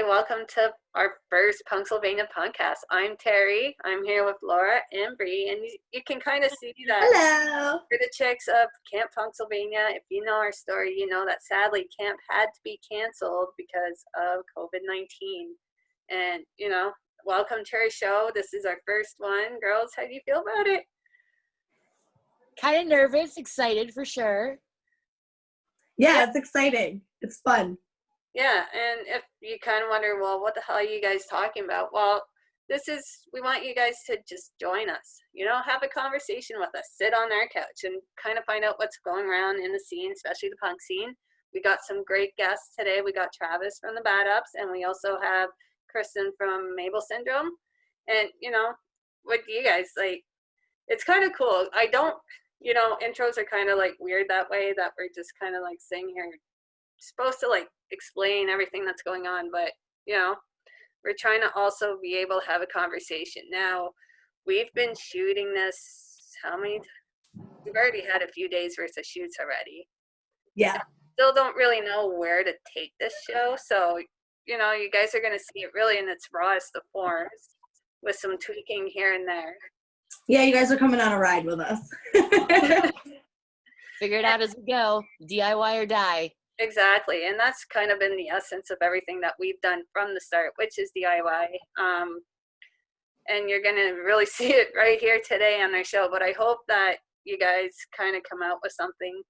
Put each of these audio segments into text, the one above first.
welcome to our first Punksylvania Punkcast. I'm Terry. I'm here with Laura and Bree, and you can kind of see that. Hello. We're the chicks of Camp Punksylvania. If you know our story, you know that sadly camp had to be canceled because of COVID-19. And, welcome to our show. This is our first one. Girls, how do you feel about it? Kind of nervous, excited for sure. Yeah, it's exciting. It's fun. Yeah, and if you kind of wonder, well, what the hell are you guys talking about? Well, we want you guys to just join us, have a conversation with us, sit on our couch and kind of find out what's going around in the scene, especially the punk scene. We got some great guests today. We got Travis from the Bad Ups, and we also have Kristen from Mable Syndrome. And, with you guys, it's kind of cool. I don't, intros are kind of weird that way, that we're just kind of sitting here supposed to explain everything that's going on, but we're trying to also be able to have a conversation. Now, we've been shooting this we've already had a few days worth of shoots already. Yeah. Still don't really know where to take this show, so you guys are going to see it really in its rawest of forms with some tweaking here and there. Yeah, you guys are coming on a ride with us. Figure it out as we go. DIY or die. Exactly, and that's kind of been the essence of everything that we've done from the start, which is DIY. And you're going to really see it right here today on our show, but I hope that you guys kind of come out with something.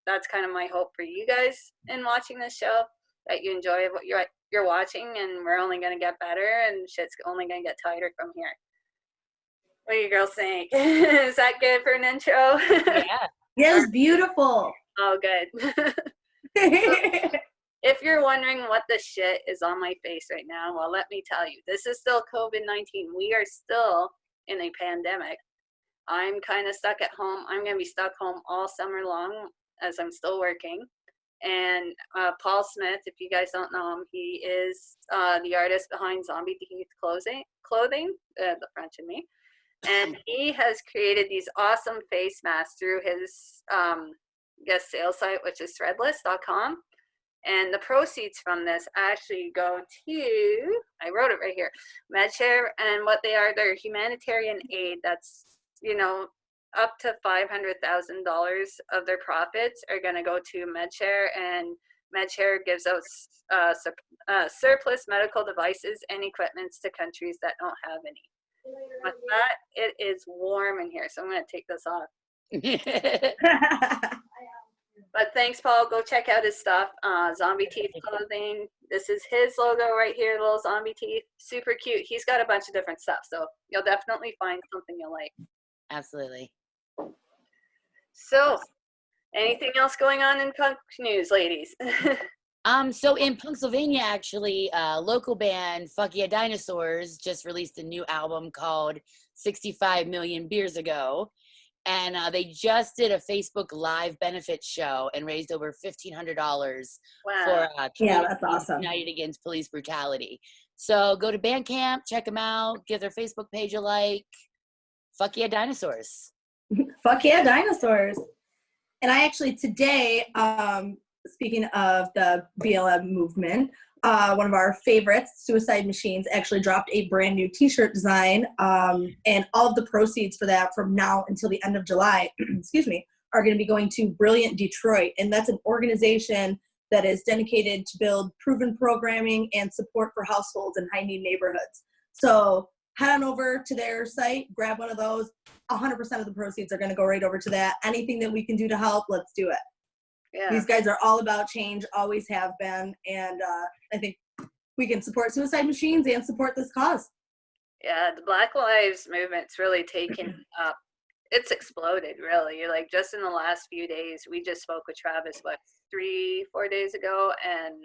That's kind of my hope for you guys in watching this show, that you enjoy what you're watching, and we're only going to get better, and shit's only going to get tighter from here. What do you girls think? Is that good for an intro? Yeah. Yes, beautiful. Oh, good. If you're wondering what the shit is on my face right now, well, let me tell you, this is still COVID-19. We are still in a pandemic. I'm kind of stuck at home. I'm going to be stuck home all summer long as I'm still working. And Paul Smith, if you guys don't know him, he is the artist behind Zombie Teeth Clothing, the French in me. And he has created these awesome face masks through his sales site, which is threadless.com. And the proceeds from this actually go to, I wrote it right here, MedShare, and what they are, they're humanitarian aid that's, up to $500,000 of their profits are going to go to MedShare, and MedShare gives out surplus medical devices and equipments to countries that don't have any. With that, it is warm in here, so I'm going to take this off. But thanks, Paul. Go check out his stuff. Zombie Teeth Clothing. This is his logo right here, little zombie teeth. Super cute. He's got a bunch of different stuff, so you'll definitely find something you'll like. Absolutely. So, anything else going on in punk news, ladies? So in Punksylvania, actually, local band Fuck Yeah Dinosaurs just released a new album called 65 Million Beers Ago. And they just did a Facebook Live benefit show and raised over $1,500 for that's awesome. United Against Police Brutality. So go to Bandcamp, check them out, give their Facebook page a like. Fuck Yeah Dinosaurs. Fuck Yeah Dinosaurs. And I actually today, speaking of the BLM movement, one of our favorites, Suicide Machines, actually dropped a brand new t-shirt design, and all of the proceeds for that from now until the end of July, are going to be going to Brilliant Detroit. And that's an organization that is dedicated to build proven programming and support for households in high-need neighborhoods. So head on over to their site, grab one of those. 100% of the proceeds are going to go right over to that. Anything that we can do to help, let's do it. Yeah. These guys are all about change, always have been, and I think we can support Suicide Machines and support this cause. Yeah, the Black Lives Movement's really taken up. It's exploded, really. Just in the last few days, we just spoke with Travis, 3-4 days ago, and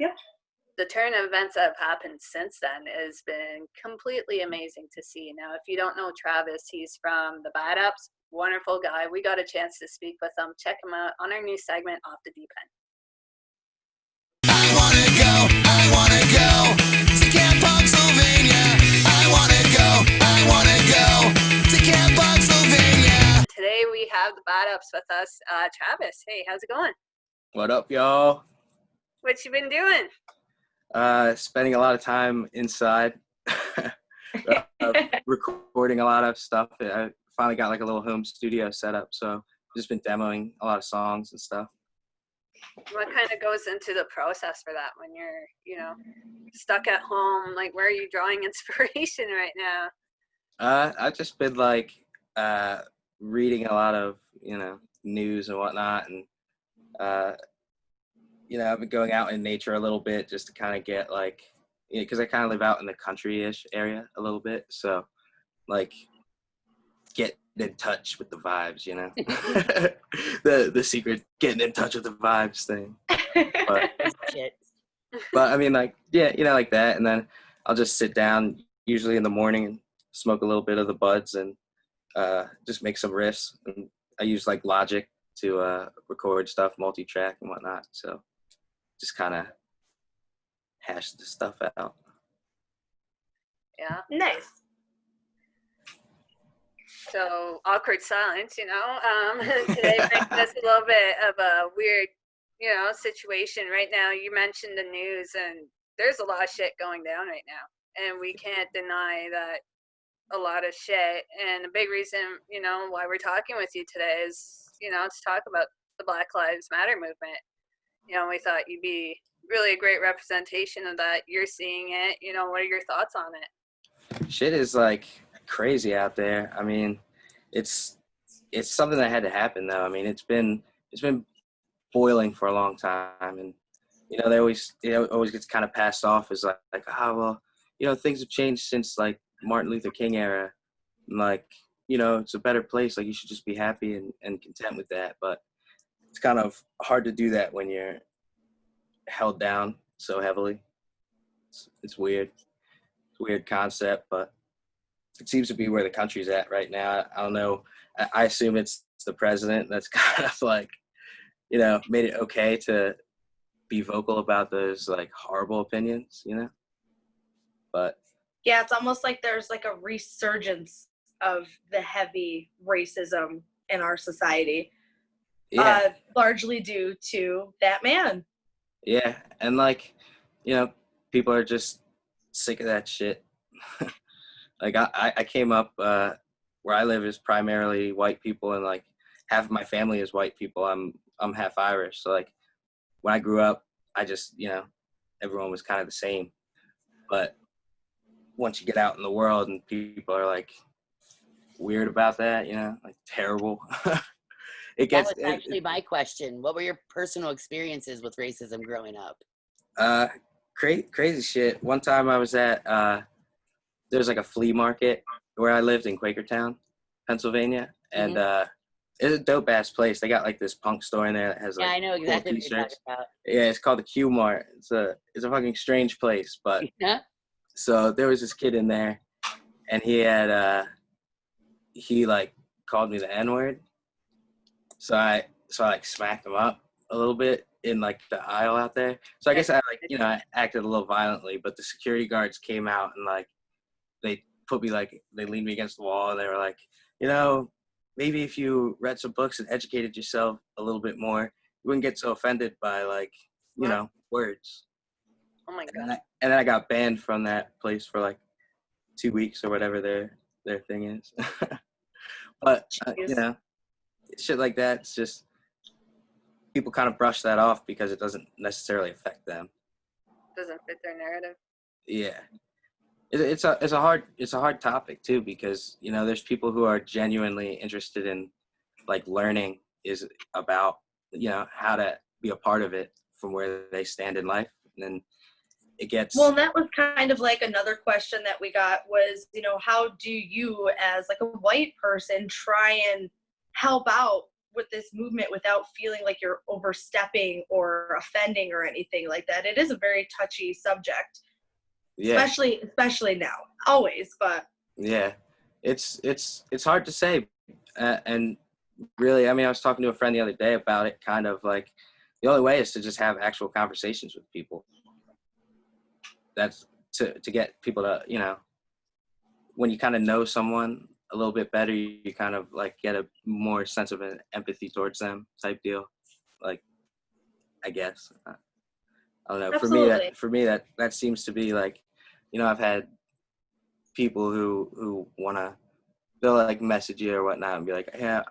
the turn of events that have happened since then has been completely amazing to see. Now, if you don't know Travis, he's from the Bad Ups. Wonderful guy. We got a chance to speak with him. Check him out on our new segment, Off the Deep End. I wanna go to Camp Punksylvania. I wanna go to Camp Punksylvania. Today we have the Bad Ups with us. Travis, hey, how's it going? What up, y'all? What you been doing? Spending a lot of time inside, recording a lot of stuff. I finally got like a little home studio set up, so just been demoing a lot of songs and stuff. What kind of goes into the process for that when you're, you know, stuck at home? Like, where are you drawing inspiration right now? I've just been like reading a lot of, you know, news and whatnot, and you know, I've been going out in nature a little bit just to kind of get like, because I kind of live out in the country-ish area a little bit, so like get in touch with the vibes, you know. the secret getting in touch with the vibes thing. But, Shit. but I mean, like, yeah, you know, like that, and then I'll just sit down usually in the morning and smoke a little bit of the buds and just make some riffs. And I use like Logic to record stuff, multi-track and whatnot, so just kind of hash the stuff out. Yeah. Nice. So awkward silence, you know. Today brings us a little bit of a weird, you know, situation right now. You mentioned the news, and there's a lot of shit going down right now, and we can't deny that a lot of shit. And a big reason, you know, why we're talking with you today is, you know, to talk about the Black Lives Matter movement. You know, we thought you'd be really a great representation of that. You're seeing it. You know, what are your thoughts on it? Shit is like crazy out there. I mean, it's something that had to happen though. I mean, it's been boiling for a long time, and you know, it always gets kind of passed off as like well, you know, things have changed since like Martin Luther King era, and like, you know, it's a better place, like you should just be happy and content with that. But it's kind of hard to do that when you're held down so heavily. It's weird. It's a weird concept, but it seems to be where the country's at right now. I don't know. I assume it's the president that's kind of like, you know, made it okay to be vocal about those like horrible opinions, you know? But Yeah, it's almost like there's like a resurgence of the heavy racism in our society. yeah, Largely due to that man. yeah. And like, you know, people are just sick of that shit. Like I came up where I live is primarily white people, and like half of my family is white people. I'm half Irish, so like when I grew up, I just, you know, everyone was kind of the same. But once you get out in the world and people are like weird about that, you know, like terrible. It That gets was actually my question. What were your personal experiences with racism growing up? crazy shit. One time I was at there's like a flea market where I lived in Quakertown, Pennsylvania, and it's a dope ass place. They got like this punk store in there that has like Yeah, I know exactly cool what you're talking t-shirts. about. Yeah, it's called the Q Mart. It's a fucking strange place, but Yeah. so there was this kid in there, and he had he like called me the N-word. So I like smacked him up a little bit in like the aisle out there. So I guess I like, you know, I acted a little violently, but the security guards came out and like they put me like, they leaned me against the wall and they were like, you know, maybe if you read some books and educated yourself a little bit more, you wouldn't get so offended by like, you know, words. Oh my And God. then I got banned from that place for like 2 weeks or whatever their thing is. But you know, shit like that, it's just people kind of brush that off because it doesn't necessarily affect them. Doesn't fit their narrative. Yeah, it's a hard topic too, because you know there's people who are genuinely interested in like learning is about, you know, how to be a part of it from where they stand in life, and then it gets Well, that was kind of like another question that we got was, you know, how do you as like a white person try and help out with this movement without feeling like you're overstepping or offending or anything like that? It is a very touchy subject, yeah, especially now, always, but yeah, it's hard to say, and really, I mean, I was talking to a friend the other day about it, kind of like the only way is to just have actual conversations with people. That's to get people to, you know, when you kind of know someone a little bit better, you kind of like get a more sense of an empathy towards them type deal, like, I guess. I don't know. Absolutely. For me that seems to be like, I've had people who wanna, they'll like message you or whatnot and be like, yeah,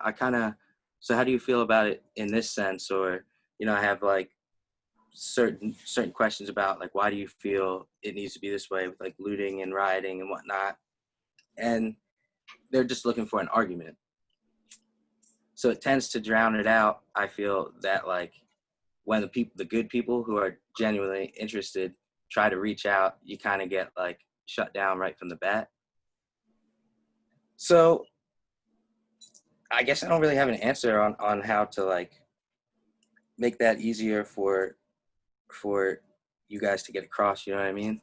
so how do you feel about it in this sense? Or, I have like certain questions about like, why do you feel it needs to be this way with like looting and rioting and whatnot? And they're just looking for an argument. So it tends to drown it out. I feel that like when the good people who are genuinely interested try to reach out, you kind of get like shut down right from the bat. So I guess I don't really have an answer on how to like make that easier for you guys to get across, you know what I mean?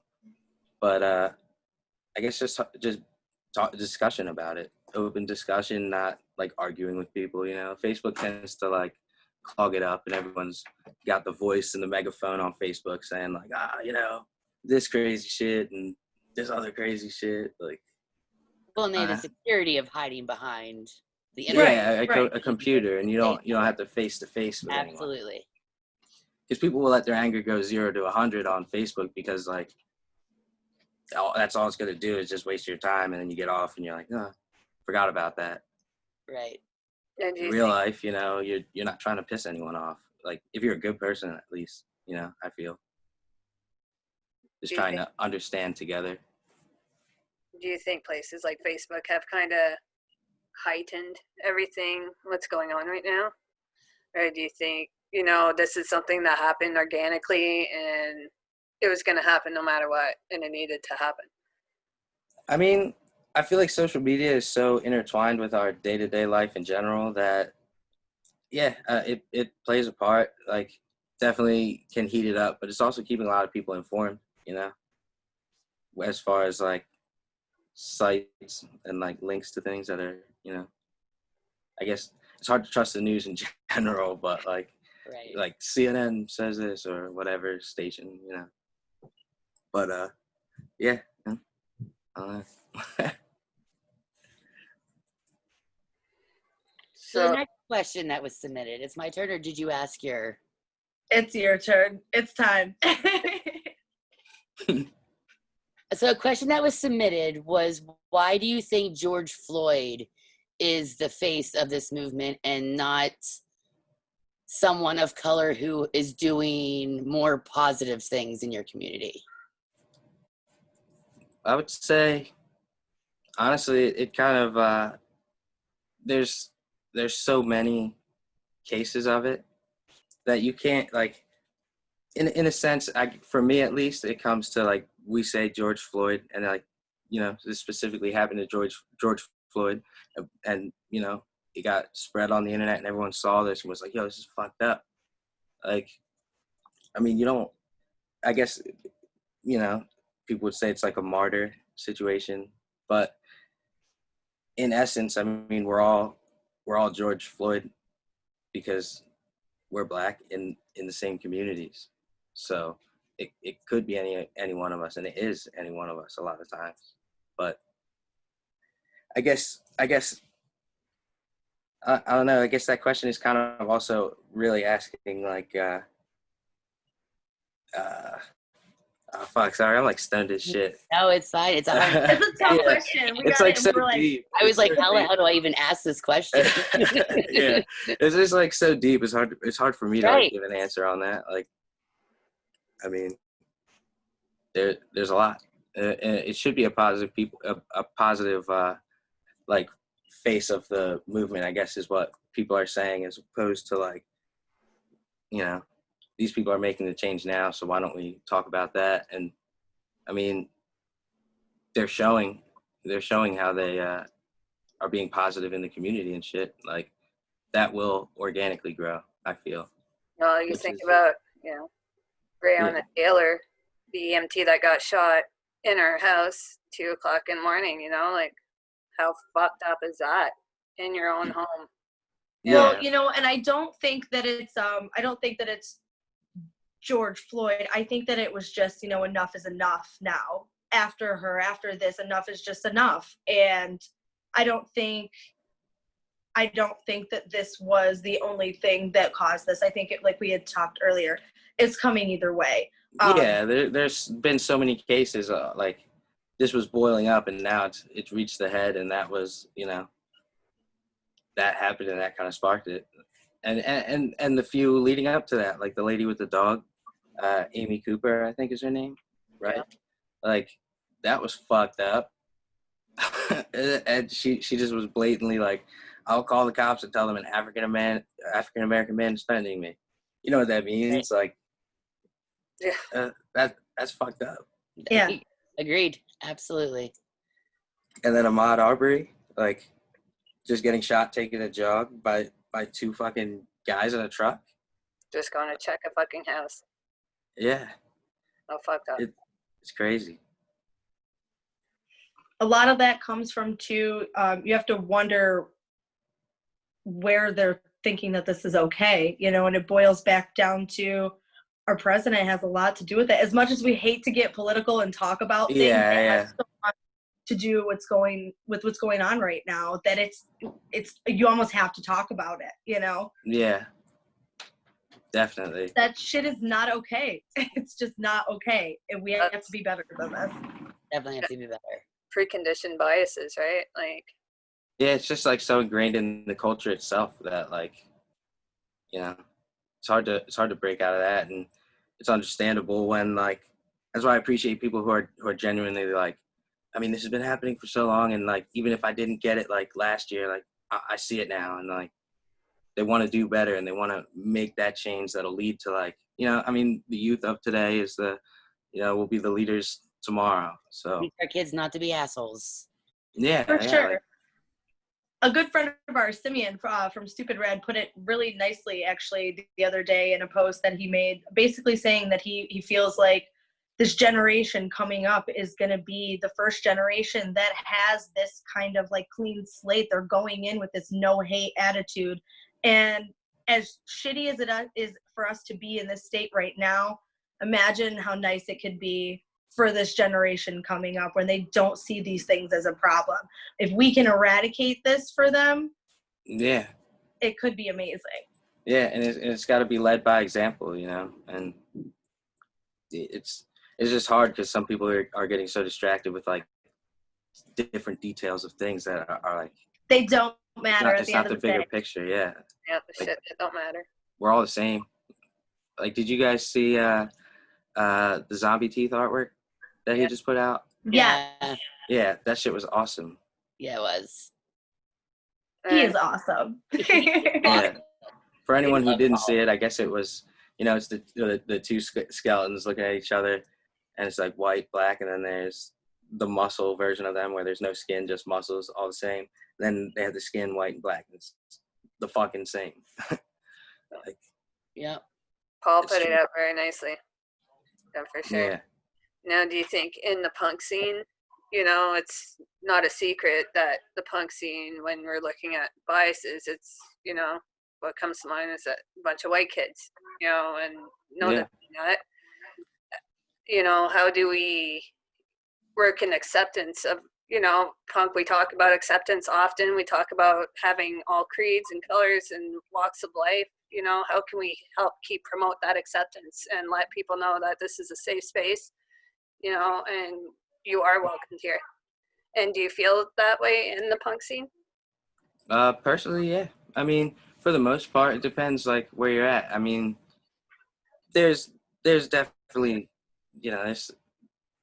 But I guess just talk discussion about it. Open discussion, not like arguing with people, Facebook tends to like clog it up and everyone's got the voice and the megaphone on Facebook saying like, this crazy shit and this other crazy shit. Like, Well, and they have the security of hiding behind the yeah, internet. a computer, and you don't have to face to face with anyone. Absolutely. Because people will let their anger go 0 to 100 on Facebook because like that's all it's gonna do is just waste your time, and then you get off and you're like, oh, forgot about that. Right. And do In you real think, life, you're not trying to piss anyone off. Like if you're a good person, at least, I feel just Do you trying to understand together. do you think places like Facebook have kind of heightened everything what's going on right now? Or do you think, this is something that happened organically and it was going to happen no matter what and it needed to happen? I mean, I feel like social media is so intertwined with our day-to-day life in general that, yeah, it plays a part. Like, definitely can heat it up, but it's also keeping a lot of people informed, as far as like sites and like links to things that are, I guess it's hard to trust the news in general, but like, Right. like CNN says this or whatever station, But yeah, I don't know. So the next question that was submitted, it's my turn, or did you ask your? It's your turn. It's time. So a question that was submitted was, why do you think George Floyd is the face of this movement and not someone of color who is doing more positive things in your community? I would say, honestly, it kind of there's so many cases of it that you can't like. In a sense, for me at least, it comes to like we say George Floyd, and like this specifically happened to George Floyd, and it got spread on the internet, and everyone saw this and was like, "Yo, this is fucked up." Like, I mean, you don't. I guess people would say it's like a martyr situation, but in essence, I mean, we're all George Floyd because we're Black in the same communities. So it could be any one of us, and it is any one of us a lot of times. But I guess I don't know. I guess that question is kind of also really asking like, oh fuck, sorry, I'm like stoned as shit. No, it's fine. It's a hard. It's a tough question. It's like so deep. I was like, how the hell do I even ask this question? Yeah, it's just like so deep. It's hard for me to like, give an answer on that. Like, I mean, there's a lot. It should be a positive positive like face of the movement, I guess, is what people are saying, as opposed to like, these people are making the change now, so why don't we talk about that? And I mean, they're showing how they are being positive in the community and shit. Like, that will organically grow, I feel. Well, you think about, Breonna Taylor, the EMT that got shot in her house 2 o'clock in the morning, like, how fucked up is that in your own home? Well, and I don't think that it's George Floyd. I think that it was just, enough is enough now. After this, enough is just enough. And I don't think that this was the only thing that caused this. I think it, like we had talked earlier, it's coming either way. Yeah, there's been so many cases like this was boiling up, and now it's reached the head, and that was, you know, that happened, and that kind of sparked it. And the few leading up to that, like the lady with the dog, Amy Cooper, I think is her name, right? Yeah. Like that was fucked up. And she just was blatantly like, I'll call the cops and tell them an African American man is threatening me. You know what that means? Like, Yeah. that's fucked up. Yeah. Agreed. Absolutely. And then Ahmaud Arbery, like, just getting shot taking a jog by two fucking guys in a truck. Just going to check a fucking house. Yeah, Oh, fucked up. it's crazy. A lot of that comes from you have to wonder where they're thinking that this is okay, you know, and it boils back down to our president has a lot to do with it. As much as we hate to get political and talk about things, Yeah, it yeah. has so much to do what's going on right now that it's you almost have to talk about it, you know? Yeah, definitely. That shit is not okay. It's just not okay. And we have to be better than this. Definitely have to be better. Preconditioned biases, right? Like, Yeah, it's just like so ingrained in the culture itself that, like, you know, it's hard to break out of that, and it's understandable when, like, that's why I appreciate people who are genuinely like, I mean, this has been happening for so long, and like, even if I didn't get it like last year, like I see it now, and like they want to do better, and they want to make that change that'll lead to, like, you know, I mean, the youth of today is will be the leaders tomorrow. So Teach our kids not to be assholes. yeah, For yeah, sure. like, A good friend of ours, Simeon from Stupid Red, put it really nicely actually the other day in a post that he made, basically saying that he feels like this generation coming up is going to be the first generation that has this kind of like clean slate. They're going in with this no hate attitude. And as shitty as it is for us to be in this state right now, imagine how nice it could be for this generation coming up when they don't see these things as a problem. If we can eradicate this for them, yeah, it could be amazing. yeah, and it's got to be led by example, you know, and it's just hard because some people are getting so distracted with like different details of things that are like, They don't matter at it's the not end the of the day. bigger picture. Yeah, yeah, the Like- shit, it don't matter. we're all the same. Like, did you guys see the zombie teeth artwork that he Yeah. just put out? Yeah, Yeah, that shit was awesome. Yeah, it was. he is awesome. Yeah. For anyone who love didn't all. see it, I guess it was, you know, it's the two skeletons looking at each other, and it's like white, black, and then there's the muscle version of them where there's no skin, just muscles, all the same. Then they have the skin white and black. It's the fucking same. Like, Yep. Paul It's put true. it out very nicely. Yeah, for sure. yeah, Now, do you think in the punk scene, you know, it's not a secret that the punk scene, when we're looking at biases, it's, you know, what comes to mind is a bunch of white kids, you know, and no, Yeah. that, you know, how do we work in acceptance of, you know, punk? We talk about acceptance often. We talk about having all creeds and colors and walks of life. You know, how can we help promote that acceptance and let people know that this is a safe space, you know, and you are welcomed here? And do you feel that way in the punk scene? Personally, yeah. I mean, for the most part, it depends like where you're at. I mean, there's definitely, you know,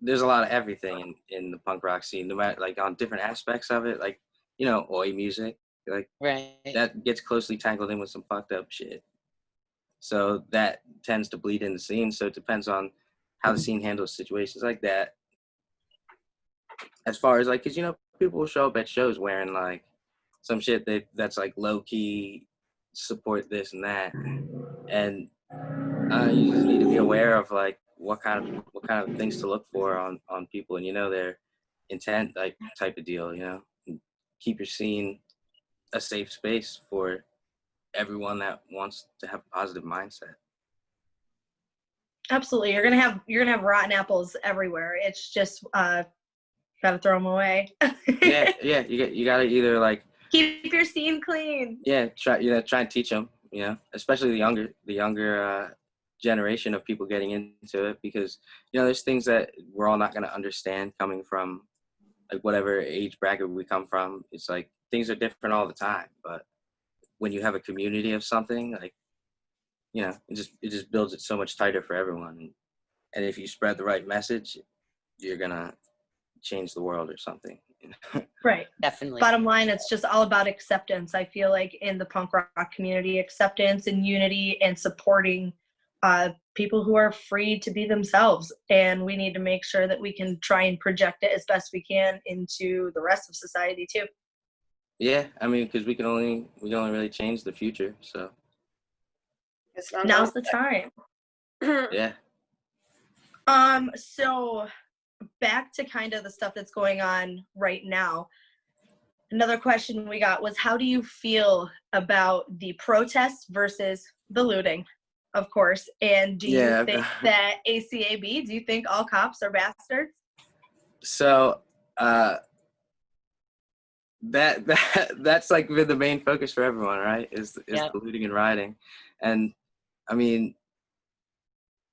there's a lot of everything in the punk rock scene, no matter like on different aspects of it, like, you know, oi music, like Right. that gets closely tangled in with some fucked up shit. So that tends to bleed in the scene. So it depends on how the scene handles situations like that. As far as like, cause you know, people will show up at shows wearing like some shit that's like low key support this and that, and you just need to be aware of like what kind of things to look for on people, and you know their intent, like type of deal, you know. And keep your scene a safe space for everyone that wants to have a positive mindset. Absolutely. You're gonna have rotten apples everywhere. It's just gotta throw them away. Yeah, you gotta either like Keep your scene clean. try and teach them, you know, especially the younger generation of people getting into it, because there's things that we're all not going to understand coming from like whatever age bracket we come from. It's like things are different all the time, but when you have a community of something, like it just builds it so much tighter for everyone. And if you spread the right message, you're gonna change the world or something. Right. Definitely. Bottom line, it's just all about acceptance. I feel like in the punk rock community, acceptance and unity and supporting people who are free to be themselves. And we need to make sure that we can try and project it as best we can into the rest of society too. Yeah, I mean, because we can only really change the future. So It's not Now's going the time. yeah. So back to kind of the stuff that's going on right now. Another question we got was, how do you feel about the protests versus the looting, of course? And do you think that ACAB, do you think all cops are bastards? So that's like been the main focus for everyone, right? Is the looting and rioting. And I mean,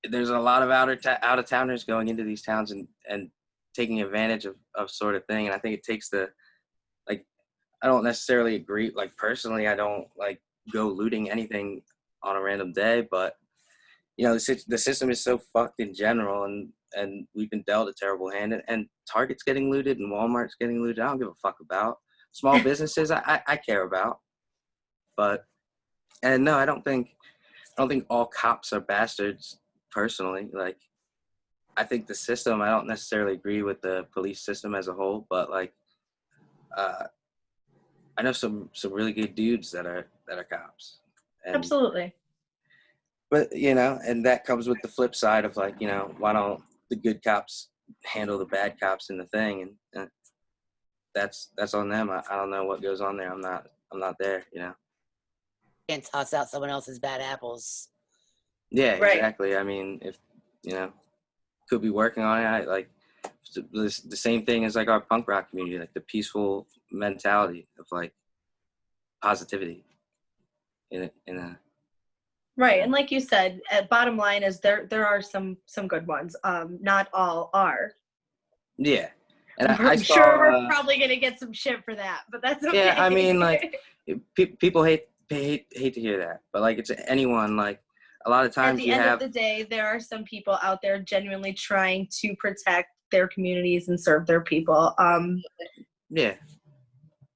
there's a lot of out of towners going into these towns and taking advantage of sort of thing. And I think it takes I don't necessarily agree. Like personally, I don't like go looting anything on a random day, but the system is so fucked in general, and we've been dealt a terrible hand. And Target's getting looted and Walmart's getting looted. I don't give a fuck about small businesses. I care about, and no, I don't think all cops are bastards. Personally, like I think the system. I don't necessarily agree with the police system as a whole, but like. I know some really good dudes that are cops. And, Absolutely. But and that comes with the flip side of like, why don't the good cops handle the bad cops in the thing? And that's on them. I don't know what goes on there. I'm not there. Can't toss out someone else's bad apples. Yeah, Right. exactly. I mean, if could be working on it. The same thing as like our punk rock community, like the peaceful mentality of like positivity in a Right. And like you said, bottom line is there are some good ones. Not all are. yeah. And I'm sure we're probably gonna get some shit for that, but that's okay. Yeah, I mean, like people hate to hear that, but like it's anyone. Like a lot of times at the end of the day, there are some people out there genuinely trying to protect their communities and serve their people. Yeah.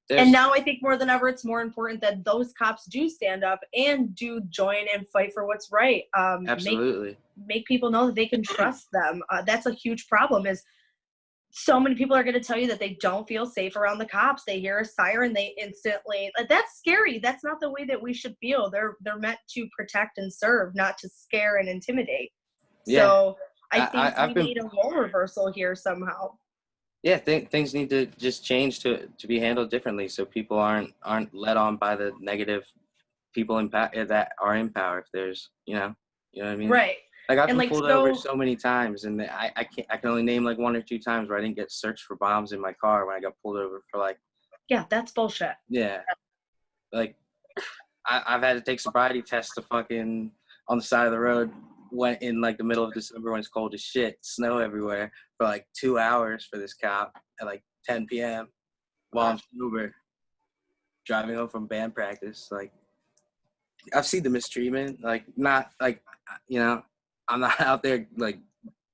And now I think more than ever, it's more important that those cops do stand up and do join and fight for what's right. Absolutely. Make people know that they can trust them. That's a huge problem. Is so many people are going to tell you that they don't feel safe around the cops. They hear a siren, they instantly, that's scary. That's not the way that we should feel. They're meant to protect and serve, not to scare and intimidate. Yeah. So I think we need a role reversal here somehow. Yeah, things need to just change to be handled differently, so people aren't led on by the negative people that are in power. If there's, you know what I mean? Right. Like I've been pulled over so many times, and I can only name like 1 or 2 times where I didn't get searched for bombs in my car when I got pulled over for like. Yeah, that's bullshit. Yeah, like I've had to take sobriety tests to fucking on the side of the road when in like the middle of December when it's cold as shit, snow everywhere, for like 2 hours for this cop at like 10 p.m. while I'm sober, driving home from band practice. Like I've seen the mistreatment, like not like I'm not out there like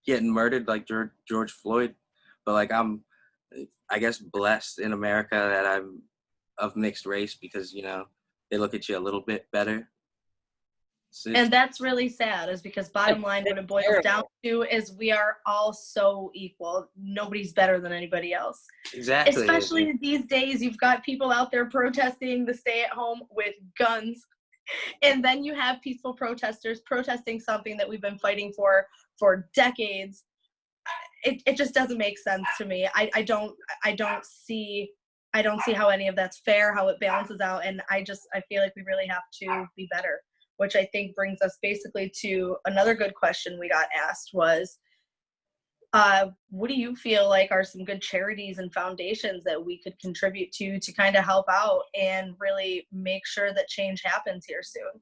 getting murdered like George Floyd, but like I'm, I guess, blessed in America that I'm of mixed race because they look at you a little bit better. And that's really sad, is because bottom line, what it boils down to is we are all so equal. Nobody's better than anybody else. Exactly. Especially these days, you've got people out there protesting the stay at home with guns. And then you have peaceful protesters protesting something that we've been fighting for decades. It just doesn't make sense to me. I don't see how any of that's fair, how it balances out. And I feel like we really have to be better. Which I think brings us basically to another good question we got asked was, what do you feel like are some good charities and foundations that we could contribute to kind of help out and really make sure that change happens here soon?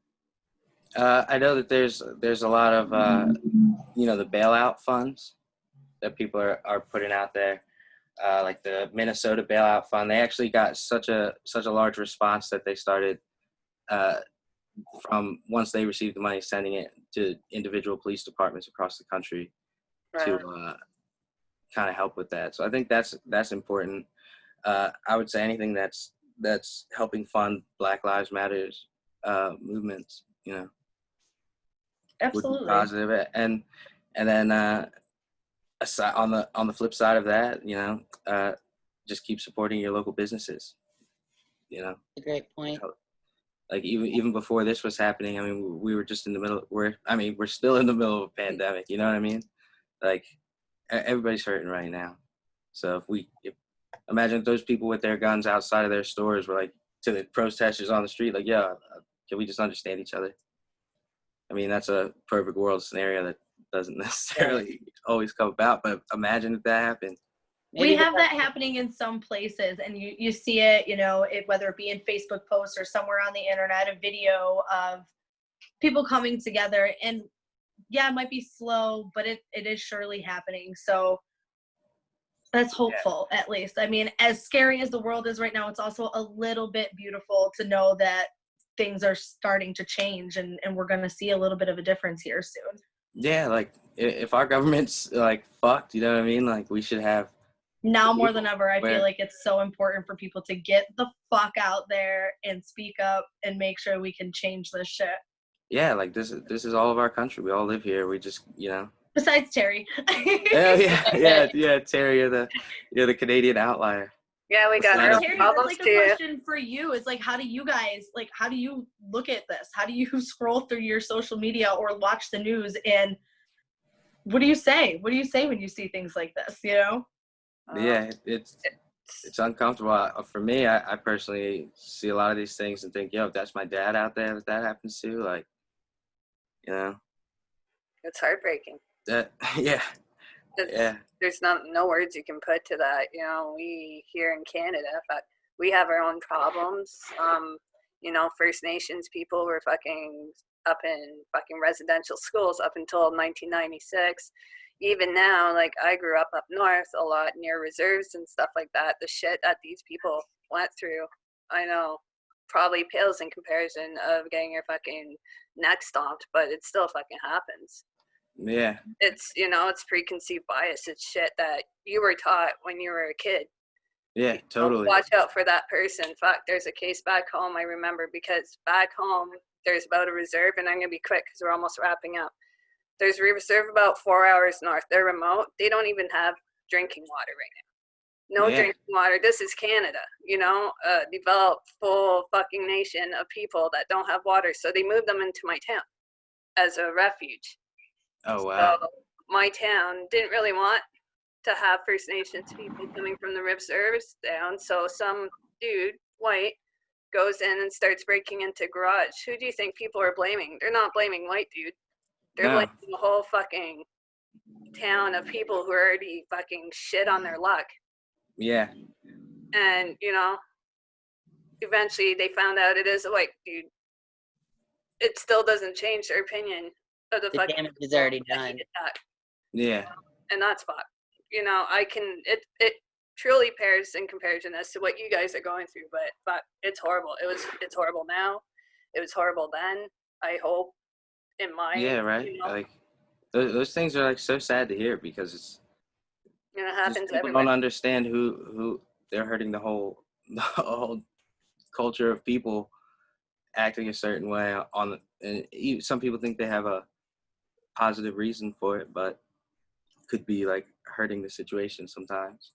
I know that there's a lot of the bailout funds that people are putting out there, like the Minnesota bailout fund. They actually got such a large response that they started from once they received the money, sending it to individual police departments across the country to Right. kind of help with that. So I think that's important. I would say anything that's helping fund Black Lives Matters movements, would be Absolutely. positive. And then aside, on the flip side of that, just keep supporting your local businesses. A great point. Like even before this was happening, I mean, we were just in the middle. We're still in the middle of a pandemic. You know what I mean? Like everybody's hurting right now. So if imagine if those people with their guns outside of their stores were like to the protesters on the street, like, yeah, can we just understand each other? I mean, that's a perfect world scenario that doesn't necessarily always come about, but imagine if that happened. We have that happening in some places, and you see it, whether it be in Facebook posts or somewhere on the internet, a video of people coming together. And yeah, it might be slow, but it is surely happening. So that's hopeful, at least. I mean, as scary as the world is right now, it's also a little bit beautiful to know that things are starting to change, and we're going to see a little bit of a difference here soon. Yeah, like if our government's like fucked, you know what I mean? Like we should have. Now more than ever, I feel like it's so important for people to get the fuck out there and speak up and make sure we can change this shit. Yeah, like this is all of our country. We all live here. We just, Besides Terry. yeah, Terry, you're the Canadian outlier. Yeah, we got Terry, real problems that's like too. a question for you. It's like, how do you look at this? How do you scroll through your social media or watch the news, and what do you say? What do you say when you see things like this, Yeah, it's uncomfortable. For me, I personally see a lot of these things and think, yo, if that's my dad out there, if that happens to, like, It's heartbreaking. Yeah. There's no words you can put to that. We here in Canada, we have our own problems. First Nations people were fucking up in fucking residential schools up until 1996. Even now, like I grew up north a lot near reserves and stuff like that. The shit that these people went through, I know, probably pales in comparison of getting your fucking neck stomped, but it still fucking happens. Yeah. It's it's preconceived bias. It's shit that you were taught when you were a kid. Yeah, totally. Watch out for that person. Fuck, there's a case back home I remember, because back home there's about a reserve, and I'm gonna be quick because we're almost wrapping up. There's a reserve about 4 hours north. They're remote. They don't even have drinking water right now. No drinking water. This is Canada, developed full fucking nation of people that don't have water. So they moved them into my town as a refuge. Oh, wow. So my town didn't really want to have First Nations people coming from the reserves down. So some dude, white, goes in and starts breaking into garage. Who do you think people are blaming? They're not blaming white dude. They're blaming the whole fucking town of people who already fucking shit on their luck. Yeah. And, eventually they found out it is a white dude. It still doesn't change their opinion of the fucking damage is already done. Yeah. And that's fucked. It truly pairs in comparison as to what you guys are going through, but it's horrible. It's horrible now. It was horrible then. I hope in my right. Like those things are like so sad to hear, because it's it happens people everywhere. don't understand who they're hurting the whole culture of people acting a certain way and some people think they have a positive reason for it, but could be like hurting the situation sometimes.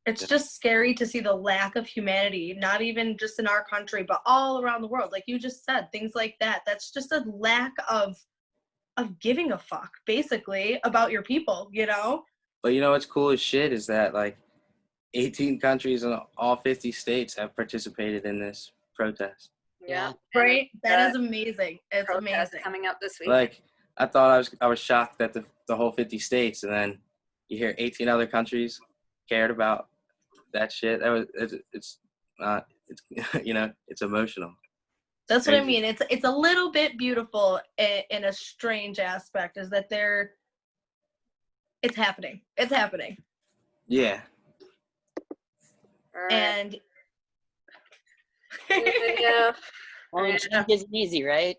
It's just scary to see the lack of humanity, not even just in our country, but all around the world. Like you just said, things like that. That's just a lack of giving a fuck, basically, about your people, But what's cool as shit is that like 18 countries in all 50 states have participated in this protest. Yeah. Right? That is amazing. It's amazing. Coming up this week. Like I thought I was shocked that the whole 50 states, and then you hear 18 other countries cared about that shit. It's emotional. That's what I crazy. mean. It's a little bit beautiful in a strange aspect, is that it's happening. It's happening. Yeah. All right. And Yeah. Well, and change isn't easy, right?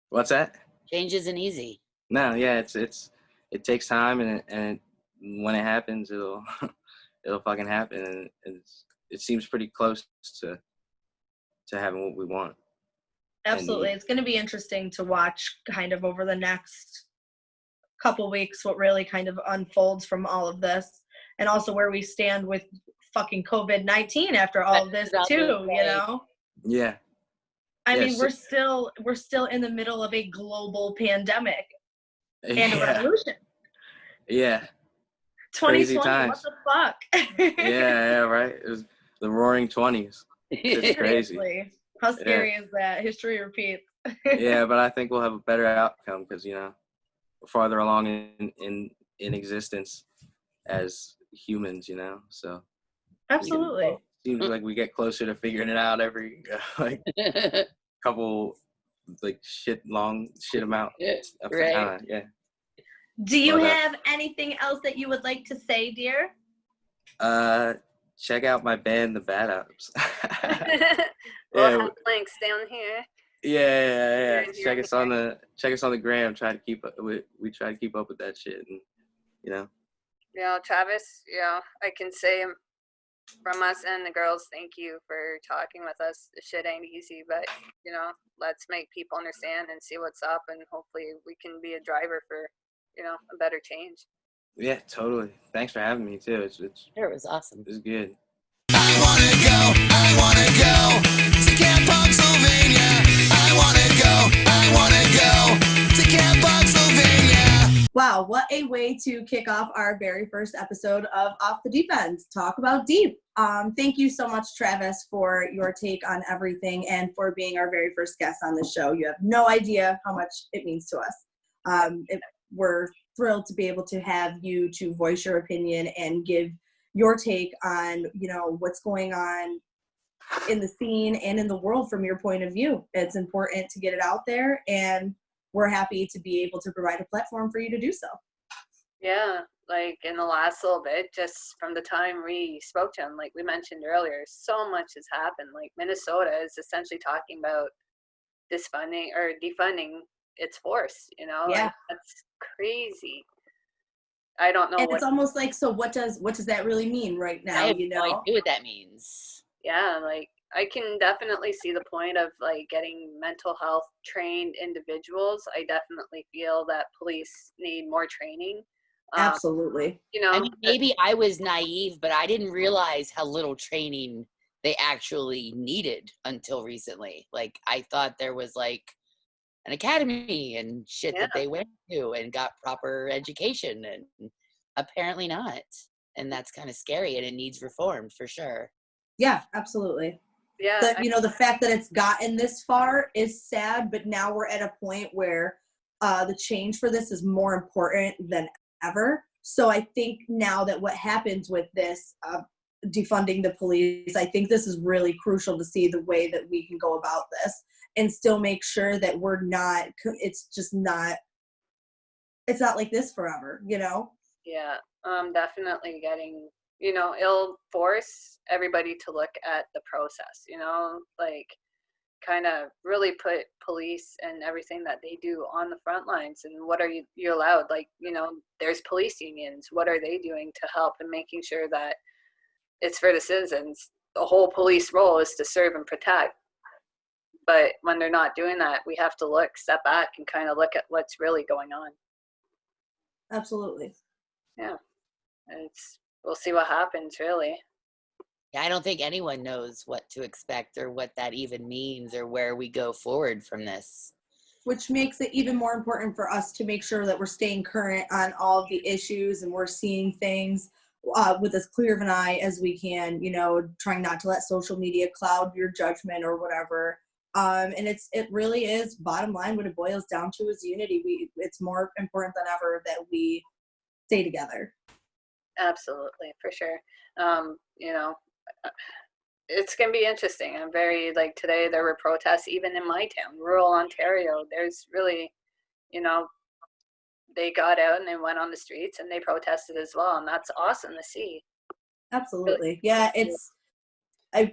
What's that? Change isn't easy. No, yeah, it takes time, and when it happens, it'll fucking happen, and it seems pretty close to having what we want. absolutely, it's going to be interesting to watch kind of over the next couple weeks what really kind of unfolds from all of this, and also where we stand with fucking COVID-19 after all of this too, you know? Yeah. I mean, Yes. we're still in the middle of a global pandemic and a Yeah. revolution. Yeah. 2020, what times. the fuck? Yeah, right. It was the Roaring 20s. It's crazy. Seriously. How scary is that? History repeats. Yeah, but I think we'll have a better outcome because we're farther along in existence as humans, so Absolutely. seems like we get closer to figuring it out every like couple shit amount of Right. time. Yeah. Do you But, have anything else that you would like to say, dear? Check out my band, The Bad Ups. We'll Yeah. have links down here. Yeah. Here, Check us on the gram. Try to keep up. We try to keep up with that shit, and Travis, I can say from us and the girls, thank you for talking with us. This shit ain't easy, but let's make people understand and see what's up, and hopefully we can be a driver for a better change. Yeah, totally. Thanks for having me too. It was awesome. was good. I wanna go to Camp Punksylvania. I wanna go to Camp Punksylvania. Wow, what a way to kick off our very first episode of Off the Deep End. Talk about deep. Thank you so much, Travis, for your take on everything and for being our very first guest on the show. You have no idea how much it means to us. We're thrilled to be able to have you to voice your opinion and give your take on, what's going on in the scene and in the world from your point of view. It's important to get it out there, and we're happy to be able to provide a platform for you to do so. Yeah, like in the last little bit, just from the time we spoke to him, like we mentioned earlier, so much has happened. Like Minnesota is essentially talking about defunding its force, Yeah. Like, that's crazy. I don't know. And it's almost like, so what does that really mean right now? I have no idea what that means. Yeah, like I can definitely see the point of like getting mental health trained individuals. I definitely feel that police need more training. Absolutely. I mean, maybe I was naive, but I didn't realize how little training they actually needed until recently. Like, I thought there was like an academy and shit that they went to and got proper education, and apparently not. And that's kind of scary, and it needs reform for sure. Yeah, absolutely. Yeah. The fact that it's gotten this far is sad, but now we're at a point where the change for this is more important than ever. So I think now that what happens with this defunding the police, I think this is really crucial to see the way that we can go about this and still make sure that we're not, it's not like this forever, Yeah, definitely getting, it'll force everybody to look at the process, like kind of really put police and everything that they do on the front lines, and what are you allowed, like, there's police unions, what are they doing to help and making sure that it's for the citizens. The whole police role is to serve and protect, but when they're not doing that, we have to step back and kind of look at what's really going on. Absolutely. Yeah, we'll see what happens, really. Yeah, I don't think anyone knows what to expect or what that even means or where we go forward from this. Which makes it even more important for us to make sure that we're staying current on all of the issues and we're seeing things with as clear of an eye as we can, trying not to let social media cloud your judgment or whatever. And it really is, bottom line, what it boils down to is unity. It's more important than ever that we stay together. Absolutely, for sure. it's going to be interesting. I'm very, like, today there were protests even in my town, rural Ontario. There's really, you know, they got out and they went on the streets and they protested as well. And that's awesome to see. Absolutely. Yeah,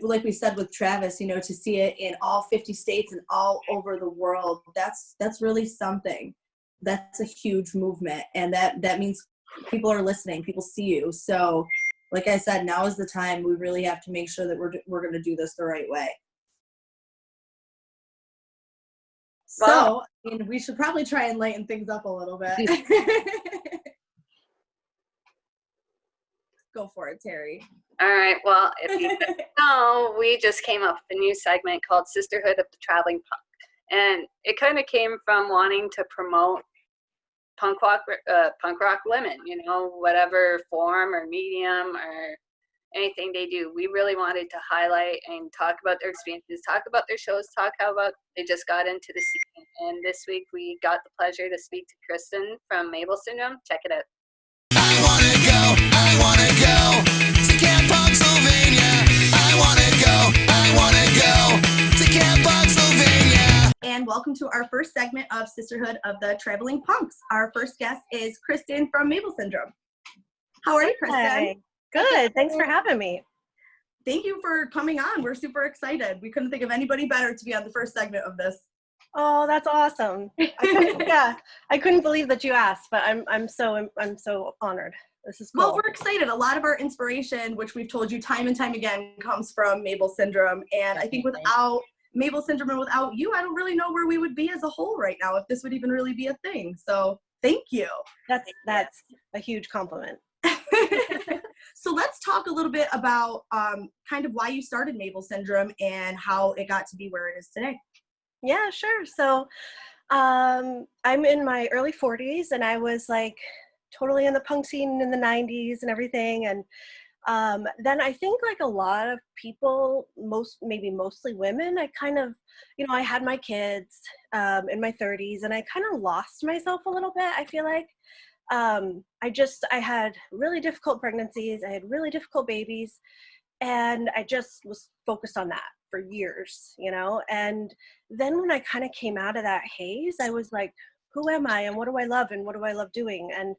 like we said with Travis, to see it in all 50 states and all over the world, that's really something. That's a huge movement, and that means people are listening, people see you. So like I said, now is the time. We really have to make sure that we're going to do this the right way. Well, So we should probably try and lighten things up a little bit. Go for it, Terry. all right. Well, if you didn't know, we just came up with a new segment called Sisterhood of the Traveling Punx. And it kind of came from wanting to promote punk rock women, whatever form or medium or anything they do. We really wanted to highlight and talk about their experiences, talk about their shows, talk how about they just got into the scene. And this week we got the pleasure to speak to Kristen from Mable Syndrome. Check it out. I wanna go to Camp Punksylvania. I wanna go to Camp Punksylvania. And welcome to our first segment of Sisterhood of the Traveling Punx. Our first guest is Kristen from Mable Syndrome. How are you, Kristen? Hi. Good. Thanks for having me. Thank you for coming on. We're super excited. We couldn't think of anybody better to be on the first segment of this. Oh, that's awesome. I couldn't believe that you asked, but I'm so honored. This is cool. Well, we're excited. A lot of our inspiration, which we've told you time and time again, comes from Mable Syndrome. And I think without Mable Syndrome and without you, I don't really know where we would be as a whole right now, if this would even really be a thing. So thank you. That's a huge compliment. So let's talk a little bit about kind of why you started Mable Syndrome and how it got to be where it is today. Yeah, sure. So I'm in my early 40s, and I was like totally in the punk scene in the 90s and everything. And then I think like a lot of people, mostly women, I kind of, I had my kids in my 30s, and I kind of lost myself a little bit, I feel like. I had really difficult pregnancies. I had really difficult babies, and I just was focused on that for years, and then when I kind of came out of that haze, I was like, who am I and what do I love and what do I love doing? And,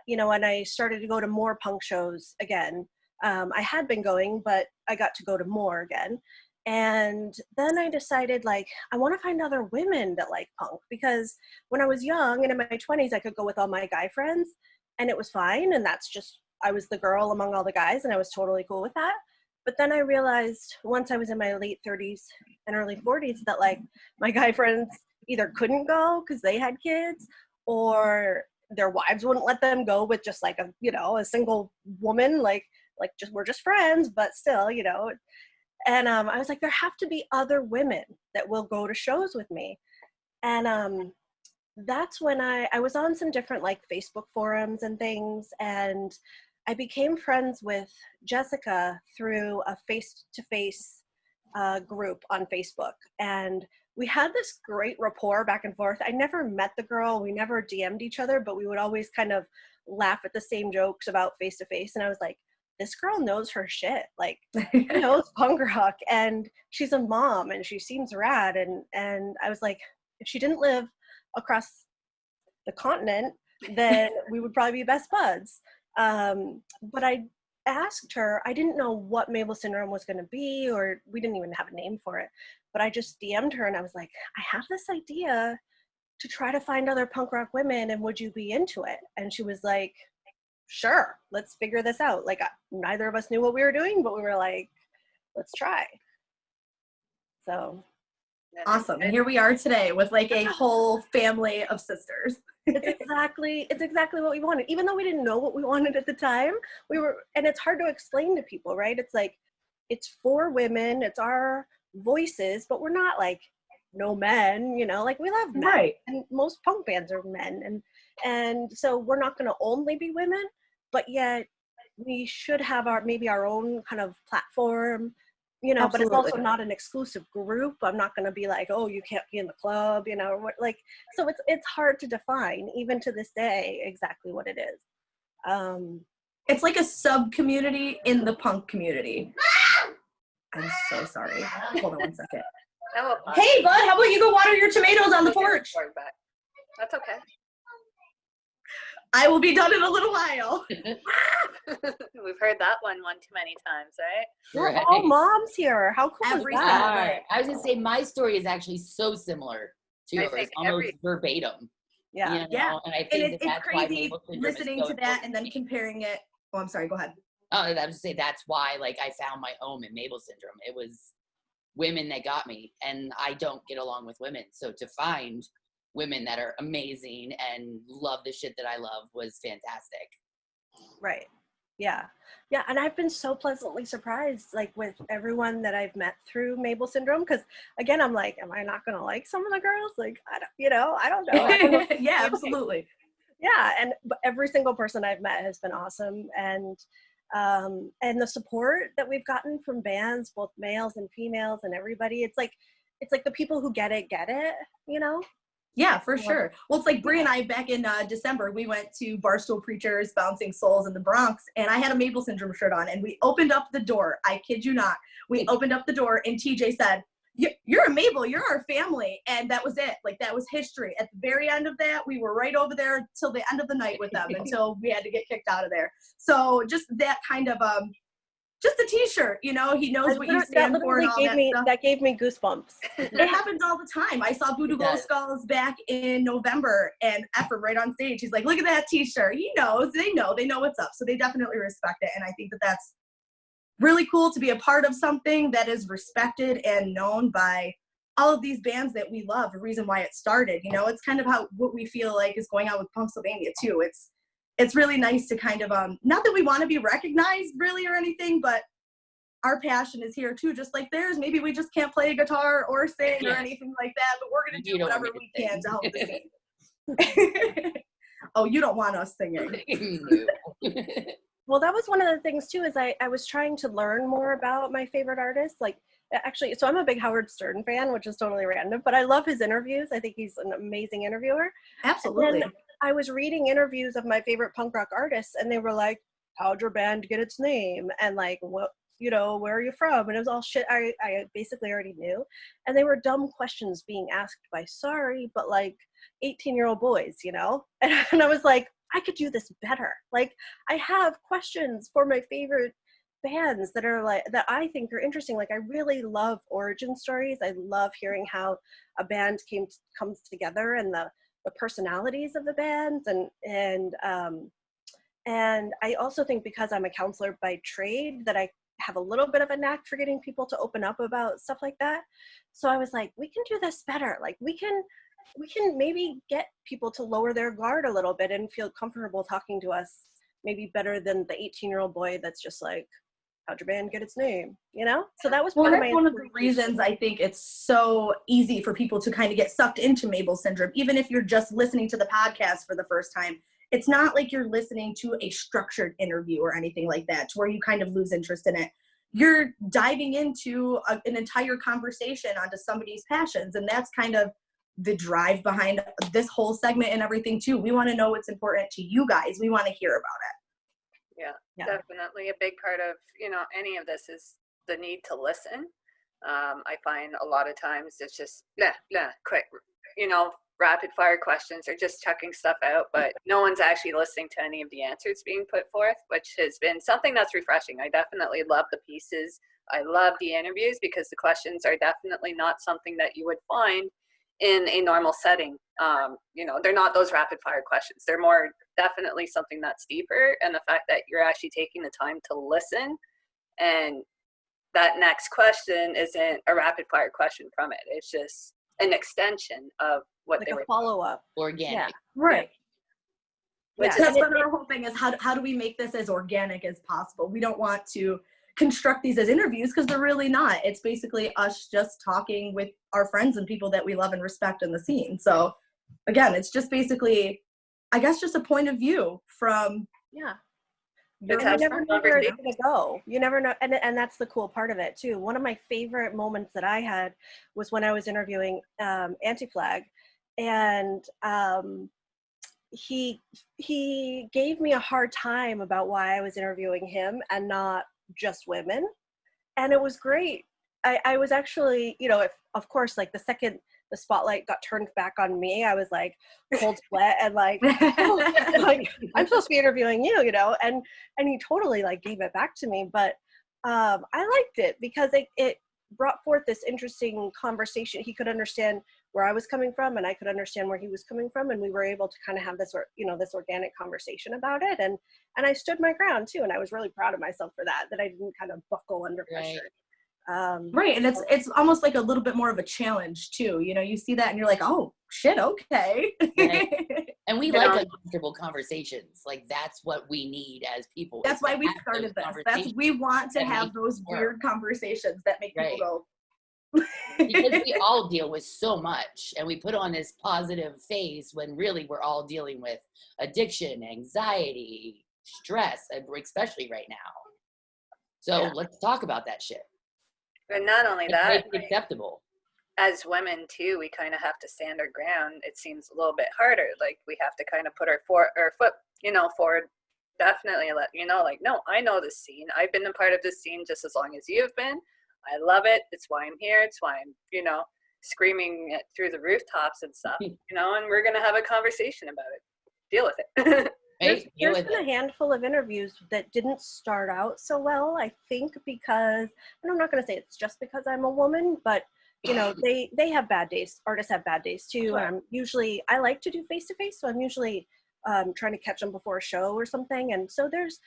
and I started to go to more punk shows again. I had been going, but I got to go to more again. And then I decided, like, I want to find other women that like punk, because when I was young and in my 20s, I could go with all my guy friends and it was fine. And I was the girl among all the guys, and I was totally cool with that. But then I realized once I was in my late 30s and early 40s that like my guy friends either couldn't go because they had kids, or their wives wouldn't let them go with just like a single woman, we're just friends, but still, And I was like, there have to be other women that will go to shows with me. And that's when I was on some different like Facebook forums and things, and I became friends with Jessica through a face-to-face group on Facebook. And we had this great rapport back and forth. I never met the girl. We never DM'd each other, but we would always kind of laugh at the same jokes about face-to-face. And I was like, this girl knows her shit. Like, she knows punk rock, and she's a mom, and she seems rad. And I was like, if she didn't live across the continent, then we would probably be best buds. But I asked her, I didn't know what Mable Syndrome was going to be, or we didn't even have a name for it. But I just DM'd her, and I was like, I have this idea to try to find other punk rock women, and would you be into it? And she was like, sure, let's figure this out. Like, neither of us knew what we were doing, but we were like, let's try. So awesome. And here we are today with like a whole family of sisters. It's exactly what we wanted. Even though we didn't know what we wanted at the time, and it's hard to explain to people, right? It's like, it's for women, it's our voices, but we're not like no men, like we love men. Right. And most punk bands are men. And so we're not going to only be women, but yet we should have our own kind of platform, Absolutely. But it's also not an exclusive group. I'm not going to be like, oh, you can't be in the club, or what, like, so it's hard to define even to this day exactly what it is. It's like a sub community in the punk community. I'm so sorry. Hold on one second. Oh, Hey, bud, how about you go water your tomatoes on the porch? That's okay. I will be done in a little while. We've heard that one too many times, right? We're Right. all moms here. How cool Every is All that? single right. I was gonna say my story is actually so similar to I yours, think almost verbatim. Yeah. You know? Yeah. And I And think it's that's why crazy Mable Syndrome listening is so to that important and to then me. comparing it. Oh, I'm sorry. Go ahead. I was to say that's why, like, I found my home in Mable Syndrome. It was women that got me, and I don't get along with women. So to find women that are amazing and love the shit that I love was fantastic. Right. Yeah. Yeah. And I've been so pleasantly surprised, like with everyone that I've met through Mable Syndrome. Cause again, I'm like, am I not going to like some of the girls? Like, I don't know. I don't know. Yeah, absolutely. Yeah. But every single person I've met has been awesome. And the support that we've gotten from bands, both males and females and everybody, it's like the people who get it, you know? Yeah, for sure. Well, it's like Brie and I back in December, we went to Barstool Preachers, Bouncing Souls in the Bronx, and I had a Mable Syndrome shirt on, and we opened up the door. I kid you not. We opened up the door, and TJ said, "You're a Mable, you're our family," and that was it. Like, that was history. At the very end of that, we were right over there till the end of the night with them until we had to get kicked out of there. So just that kind of just a t-shirt, you know, he knows what you stand for and all that stuff. That gave me goosebumps. It happens all the time. I saw Voodoo Glow Skulls back in November, and Effort right on stage. He's like, "Look at that t-shirt." He knows. They know what's up. So they definitely respect it. And I think that that's really cool to be a part of something that is respected and known by all of these bands that we love. The reason why it started, you know, it's kind of what we feel like is going on with Punksylvania too. It's really nice to kind of, not that we want to be recognized really or anything, but our passion is here too, just like theirs. Maybe we just can't play a guitar or sing or anything like that, but we're going to do whatever we can to help the scene. Oh, you don't want us singing. Well, that was one of the things too, is I was trying to learn more about my favorite artists. Like, actually, so I'm a big Howard Stern fan, which is totally random, but I love his interviews. I think he's an amazing interviewer. Absolutely. I was reading interviews of my favorite punk rock artists, and they were like, "How'd your band get its name?" And like, "What, you know, where are you from?" And it was all shit I basically already knew. And they were dumb questions being asked by but like 18-year-old boys, you know? And I was like, I could do this better. Like, I have questions for my favorite bands that are like, that I think are interesting. Like, I really love origin stories. I love hearing how a band comes together, and the personalities of the bands, and I also think, because I'm a counselor by trade, that I have a little bit of a knack for getting people to open up about stuff like that. So I was like, we can do this better. Like, we can maybe get people to lower their guard a little bit and feel comfortable talking to us, maybe better than the 18-year-old boy that's just like, "How'd your band get its name?" You know? So that was one of the reasons I think it's so easy for people to kind of get sucked into Mable Syndrome, even if you're just listening to the podcast for the first time. It's not like you're listening to a structured interview or anything like that, to where you kind of lose interest in it. You're diving into an entire conversation onto somebody's passions, and that's kind of the drive behind this whole segment and everything too. We want to know what's important to you guys. We want to hear about it. Yeah, definitely a big part of, you know, any of this is the need to listen. I find a lot of times it's just quick, you know, rapid fire questions or just checking stuff out, but no one's actually listening to any of the answers being put forth, which has been something that's refreshing. I definitely love the pieces. I love the interviews, because the questions are definitely not something that you would find in a normal setting. You know, they're not those rapid fire questions. They're more definitely something that's deeper, and the fact that you're actually taking the time to listen, and that next question isn't a rapid fire question from it. It's just an extension of what like they a were follow-up. Organic. Yeah. Right. Yeah. That's what our whole thing is. How do we make this as organic as possible? We don't want to construct these as interviews, because they're really not. It's basically us just talking with our friends and people that we love and respect in the scene. So again, it's just basically, I guess, just a point of view from It's And you never know where it's conversation. going to go. You never know. And that's the cool part of it too. One of my favorite moments that I had was when I was interviewing Anti-Flag, and he gave me a hard time about why I was interviewing him and not just women. and it was great. I was actually, you know, if of course, like the second the spotlight got turned back on me, I was like cold sweat and like, oh, like I'm supposed to be interviewing you, you know, and he totally like gave it back to me. But I liked it because it brought forth this interesting conversation. He could understand where I was coming from, and I could understand where he was coming from, and we were able to kind of have this, you know, this organic conversation about it. And I stood my ground too, and I was really proud of myself for that I didn't kind of buckle under pressure. Right, and it's almost like a little bit more of a challenge too. You know, you see that and you're like, oh shit, okay. Right. And we like uncomfortable conversations. Like that's what we need as people. That's why we started this. We want to have those weird conversations that make people go. Because we all deal with so much, and we put on this positive face when really we're all dealing with addiction, anxiety, stress, especially right now. So let's talk about that shit. And not only that, make it acceptable. As women too, we kind of have to stand our ground. It seems a little bit harder. Like we have to kind of put our foot, you know, forward. Definitely let you know, like, no, I know this scene. I've been a part of this scene just as long as you've been. I love it. It's why I'm here. It's why I'm, you know, screaming it through the rooftops and stuff, you know, and we're going to have a conversation about it. Deal with it. There's been a handful of interviews that didn't start out so well, I think, because, and I'm not going to say it's just because I'm a woman, but, you know, they have bad days. Artists have bad days too. Sure. Usually, I like to do face-to-face, so I'm usually trying to catch them before a show or something. And so there's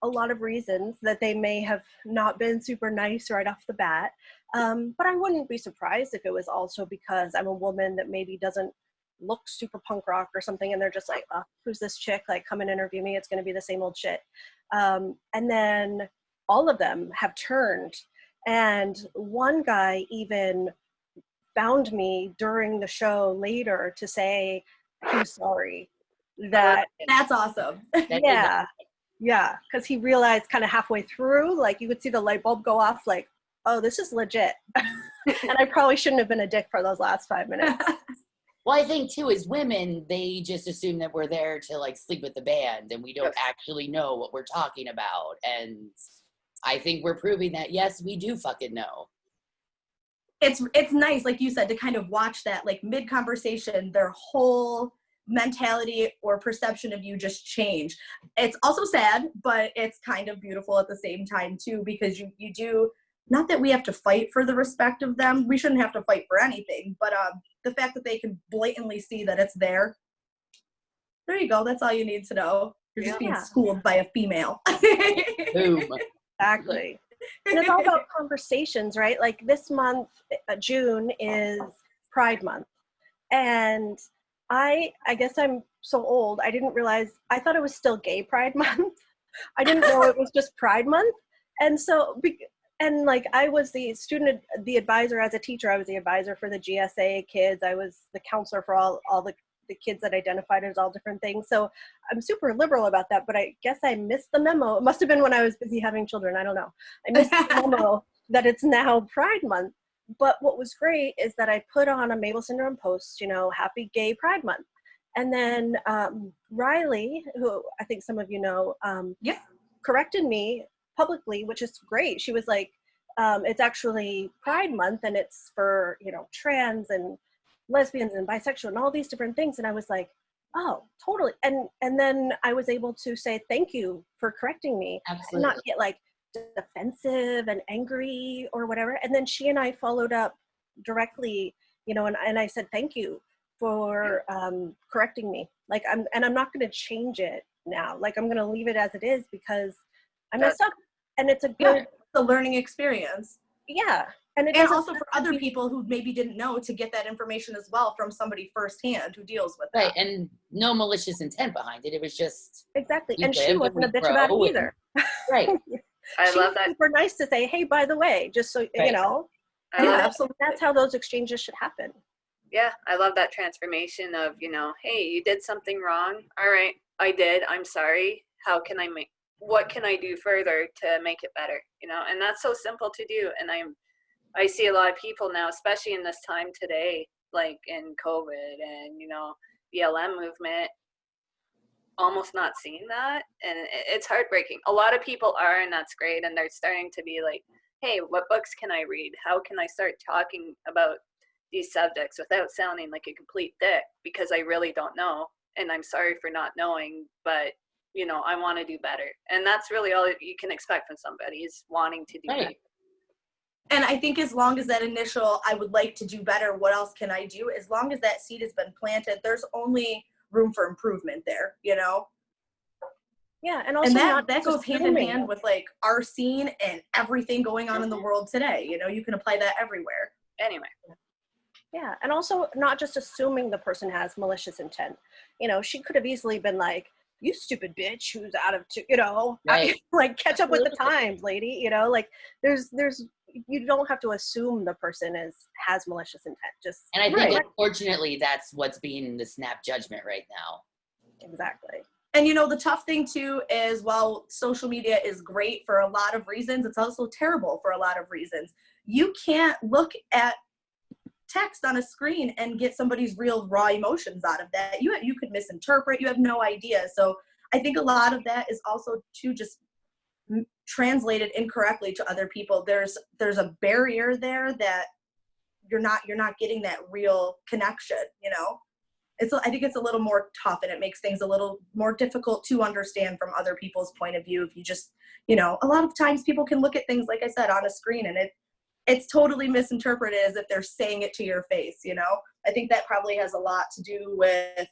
a lot of reasons that they may have not been super nice right off the bat. But I wouldn't be surprised if it was also because I'm a woman that maybe doesn't look super punk rock or something, and they're just like, oh, who's this chick? Like, come and interview me. It's going to be the same old shit. And then all of them have turned. And one guy even found me during the show later to say he was sorry. That's awesome. Yeah, because he realized kind of halfway through, like you could see the light bulb go off, like, oh, this is legit. And I probably shouldn't have been a dick for those last 5 minutes. Well, I think too, as women, they just assume that we're there to like sleep with the band, and we don't actually know what we're talking about. And I think we're proving that yes, we do fucking know. It's nice, like you said, to kind of watch that, like mid conversation, their whole mentality or perception of you just change. It's also sad, but it's kind of beautiful at the same time too, because you do. Not that we have to fight for the respect of them. We shouldn't have to fight for anything. But the fact that they can blatantly see that it's there, there you go. That's all you need to know. You're just being schooled by a female. Boom. Exactly. And it's all about conversations, right? Like this month, June, is Pride Month. And I guess I'm so old, I didn't realize, I thought it was still Gay Pride Month. I didn't know it was just Pride Month. And so... And like I was the advisor as a teacher. I was the advisor for the GSA kids. I was the counselor for all the kids that identified as all different things. So I'm super liberal about that, but I guess I missed the memo. It must have been when I was busy having children. I don't know. I missed the memo that it's now Pride Month. But what was great is that I put on a Mable Syndrome post, you know, Happy Gay Pride Month. And then Riley, who I think some of you know, corrected me publicly, which is great. She was like, it's actually Pride Month, and it's for, you know, trans and lesbians and bisexual and all these different things. And I was like, oh, totally. And then I was able to say thank you for correcting me. Absolutely. And not get like defensive and angry or whatever. And then she and I followed up directly, you know, and I said thank you for correcting me. Like I'm not going to change it now. Like I'm going to leave it as it is because I messed up, and it's a good the learning experience. Yeah, and also for other people who maybe didn't know to get that information as well from somebody firsthand who deals with that. Right, and no malicious intent behind it. It was just exactly, and she wasn't a bitch about it either. Right. I love that. Super nice to say, hey, by the way, just so you know. Absolutely. That's how those exchanges should happen. Yeah, I love that transformation of, you know, hey, you did something wrong. All right, I did. I'm sorry. What can I do further to make it better? You know, and that's so simple to do. And I see a lot of people now, especially in this time today, like in COVID and, you know, BLM movement, almost not seeing that. And it's heartbreaking. A lot of people are, and that's great. And they're starting to be like, hey, what books can I read? How can I start talking about these subjects without sounding like a complete dick? Because I really don't know, and I'm sorry for not knowing, but you know, I want to do better. And that's really all you can expect from somebody, is wanting to do better. And I think as long as that initial, I would like to do better, what else can I do? As long as that seed has been planted, there's only room for improvement there, you know? Yeah, and also And not that goes hand in hand with like our scene and everything going on in the world today. You know, you can apply that everywhere. Anyway. Yeah, and also not just assuming the person has malicious intent. You know, she could have easily been like, you stupid bitch who's out of, you know, Right. like catch up with the times, lady. You know, like there's you don't have to assume the person has malicious intent. Just And I think unfortunately that's what's being the snap judgment right now. Exactly. And you know, the tough thing too is, while social media is great for a lot of reasons, it's also terrible for a lot of reasons. You can't look at text on a screen and get somebody's real raw emotions out of that. You could misinterpret. You have no idea. So I think a lot of that is also too just translated incorrectly to other people. There's a barrier there that you're not getting that real connection. You know, I think it's a little more tough, and it makes things a little more difficult to understand from other people's point of view. If you just, you know, a lot of times people can look at things, like I said, on a screen, and it's totally misinterpreted as if they're saying it to your face, you know? I think that probably has a lot to do with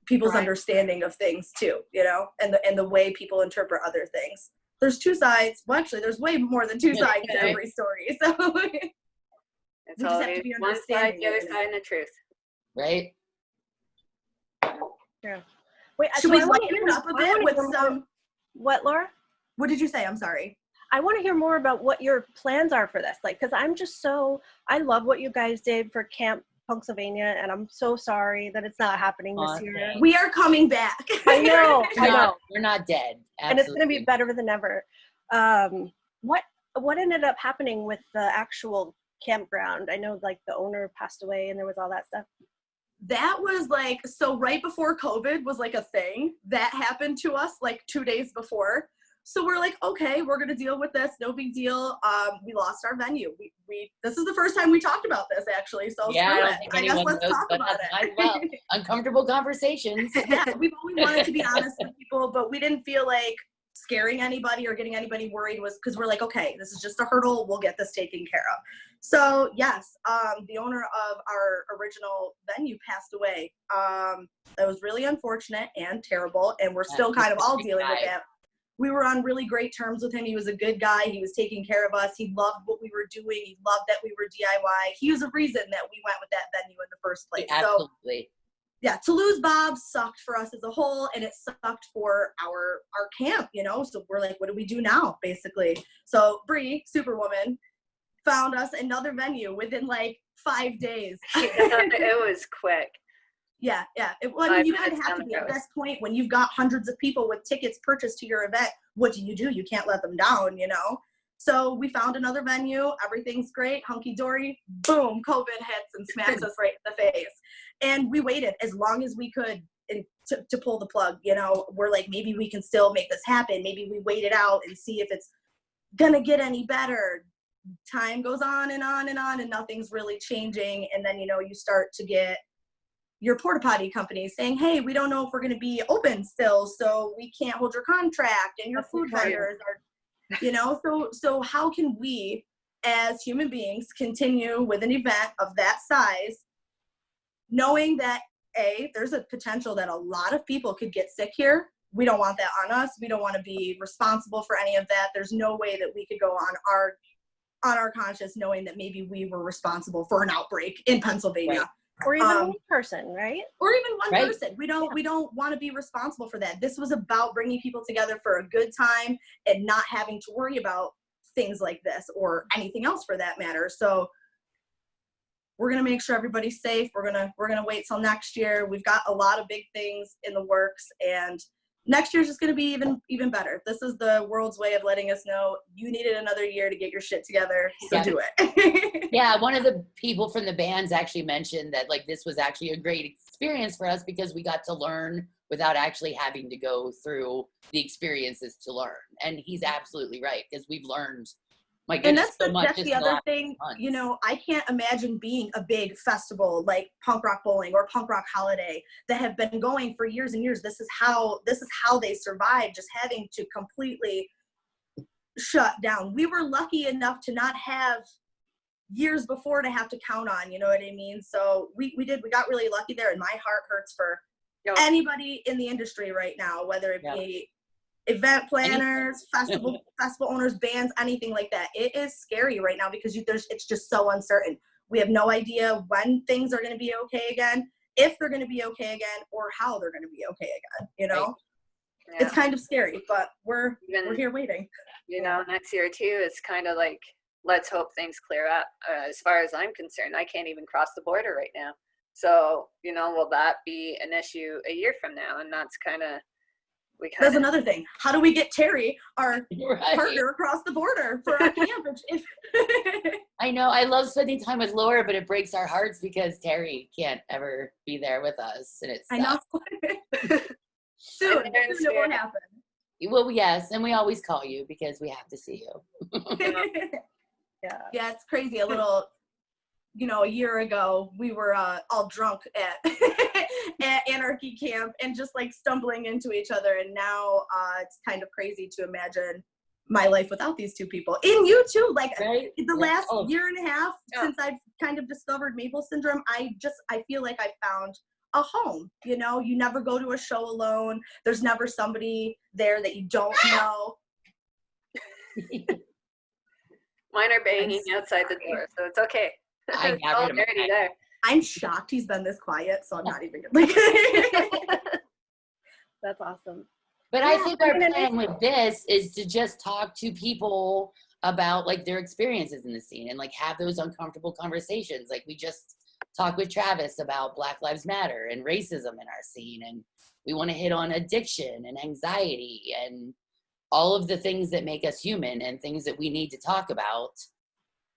people's understanding of things too, you know, and the way people interpret other things. There's two sides. Well, actually, there's way more than two sides to every story. So it's always one side, the other side, and the truth. Right? Yeah. Wait, should we lighten it up a bit with some... What, Laura? What did you say? I'm sorry. I want to hear more about what your plans are for this. Like, because I love what you guys did for Camp Punksylvania, and I'm so sorry that it's not happening this year. We are coming back. I know. We're not dead. Absolutely. And it's going to be better than ever. What ended up happening with the actual campground? I know, like, the owner passed away and there was all that stuff. That was like, so right before COVID was like a thing that happened to us like 2 days before. So we're like, okay, we're going to deal with this. No big deal. We lost our venue. This is the first time we talked about this, actually. So yeah, I guess let's talk about it. Well, uncomfortable conversations. Yeah, we've always wanted to be honest with people, but we didn't feel like scaring anybody or getting anybody worried, was because we're like, okay, this is just a hurdle. We'll get this taken care of. So yes, the owner of our original venue passed away. That was really unfortunate and terrible, and we're still kind of all dealing with that. We were on really great terms with him. He was a good guy. He was taking care of us. He loved what we were doing. He loved that we were DIY. He was a reason that we went with that venue in the first place. Absolutely. So, yeah, to lose Bob sucked for us as a whole, and it sucked for our camp, you know? So we're like, what do we do now, basically? So Bree, Superwoman, found us another venue within like 5 days. It was quick. Yeah. I mean, you kind of have to be at this point when you've got hundreds of people with tickets purchased to your event. What do? You can't let them down, you know? So we found another venue. Everything's great. Hunky dory. Boom. COVID hits and smacks us right in the face. And we waited as long as we could to pull the plug. You know, we're like, maybe we can still make this happen. Maybe we wait it out and see if it's going to get any better. Time goes on and on and on, and nothing's really changing. And then, you know, you start to get your porta potty company saying, hey, we don't know if we're going to be open still, so we can't hold your contract, and your food vendors are, you know, so how can we as human beings continue with an event of that size, knowing that there's a potential that a lot of people could get sick here. We don't want that on us. We don't want to be responsible for any of that. There's no way that we could go on our conscience knowing that maybe we were responsible for an outbreak in Pennsylvania. Right. Or even one person, right? Or even one person. We don't want to be responsible for that. This was about bringing people together for a good time and not having to worry about things like this or anything else for that matter. So we're going to make sure everybody's safe. We're going to wait till next year. We've got a lot of big things in the works, and next year's just going to be even better. This is the world's way of letting us know you needed another year to get your shit together, so do it. Yeah, one of the people from the bands actually mentioned that, like, this was actually a great experience for us because we got to learn without actually having to go through the experiences to learn. And he's absolutely right, because we've learned My And goodness, that's the other thing, you know, I can't imagine being a big festival like Punk Rock Bowling or Punk Rock Holiday that have been going for years and years. This is how they survived, just having to completely shut down. We were lucky enough to not have years before to have to count on, you know what I mean? So we got really lucky there, and my heart hurts for anybody in the industry right now, whether it be event planners, festival owners, bands, anything like that. It is scary right now because it's just so uncertain. We have no idea when things are going to be okay again, if they're going to be okay again, or how they're going to be okay again. You know, it's kind of scary, but we're here waiting. You know, next year too, it's kind of like, let's hope things clear up. As far as I'm concerned, I can't even cross the border right now. So, you know, will that be an issue a year from now? And that's kind of, that's another thing. How do we get Terry, our partner, across the border for our camp? I know. I love spending time with Laura, but it breaks our hearts because Terry can't ever be there with us, and it's. I know. Soon it will happen. Well, yes, and we always call you because we have to see you. Yeah, it's crazy. A little, you know, a year ago, we were all drunk at Anarchy Camp and just like stumbling into each other. And now it's kind of crazy to imagine my life without these two people. And you too, like the last year and a half since I've kind of discovered Mable Syndrome, I feel like I found a home. You know, you never go to a show alone. There's never somebody there that you don't know. Mine are banging outside the door, so it's okay. I got rid of there. I'm shocked he's been this quiet, so I'm not even gonna That's awesome. But I think our plan with this is to just talk to people about like their experiences in the scene and like have those uncomfortable conversations. Like we just talked with Travis about Black Lives Matter and racism in our scene, and we want to hit on addiction and anxiety and all of the things that make us human and things that we need to talk about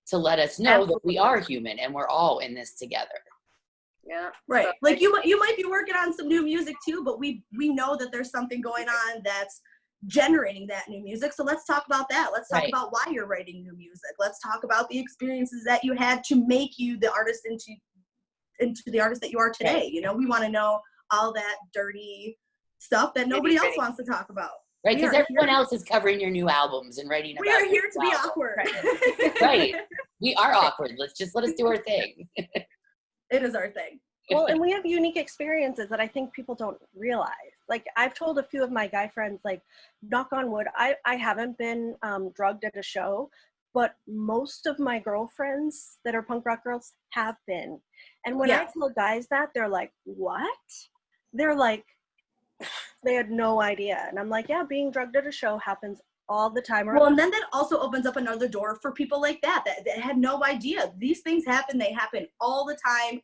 to let us know that we are human and we're all in this together. Yeah. Right. Like you might be working on some new music too, but we know that there's something going on that's generating that new music. So let's talk about that. Let's talk about why you're writing new music. Let's talk about the experiences that you had to make you the artist into the artist that you are today. Right. You know, we want to know all that dirty stuff that nobody else wants to talk about. Right, because everyone else is covering your new albums and writing about We are here to be awkward. Right. We are awkward. Let us do our thing. It is our thing. Well, and we have unique experiences that I think people don't realize. Like I've told a few of my guy friends, like, knock on wood, I haven't been drugged at a show, but most of my girlfriends that are punk rock girls have been. And when I tell guys that, they're like, what? They're like, they had no idea. And I'm like, yeah, being drugged at a show happens all the time. Well, and then that also opens up another door for people like that had no idea. These things happen. They happen all the time,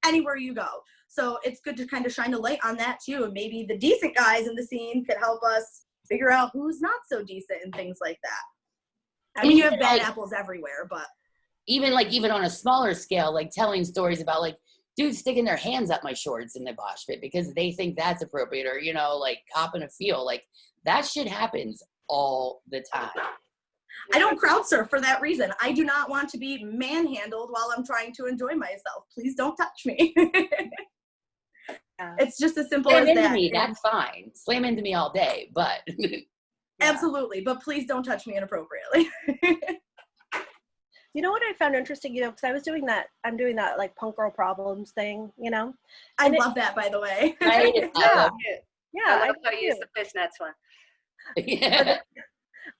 anywhere you go. So it's good to kind of shine a light on that too. And maybe the decent guys in the scene could help us figure out who's not so decent and things like that. I mean, you have bad apples everywhere, but even on a smaller scale, like telling stories about like dudes sticking their hands up my shorts in the mosh pit because they think that's appropriate, or, you know, like copping a feel. Like that shit happens all the time. I don't crowd surf for that reason. I do not want to be manhandled while I'm trying to enjoy myself. Please don't touch me. It's just as simple as that. Me, that's fine. Slam into me all day, but absolutely. But please don't touch me inappropriately. You know what I found interesting, you know, because I was doing that, I'm doing that like punk girl problems thing, you know. I love that, by the way. Right? Yeah. I love how you use the fishnets one. Yeah.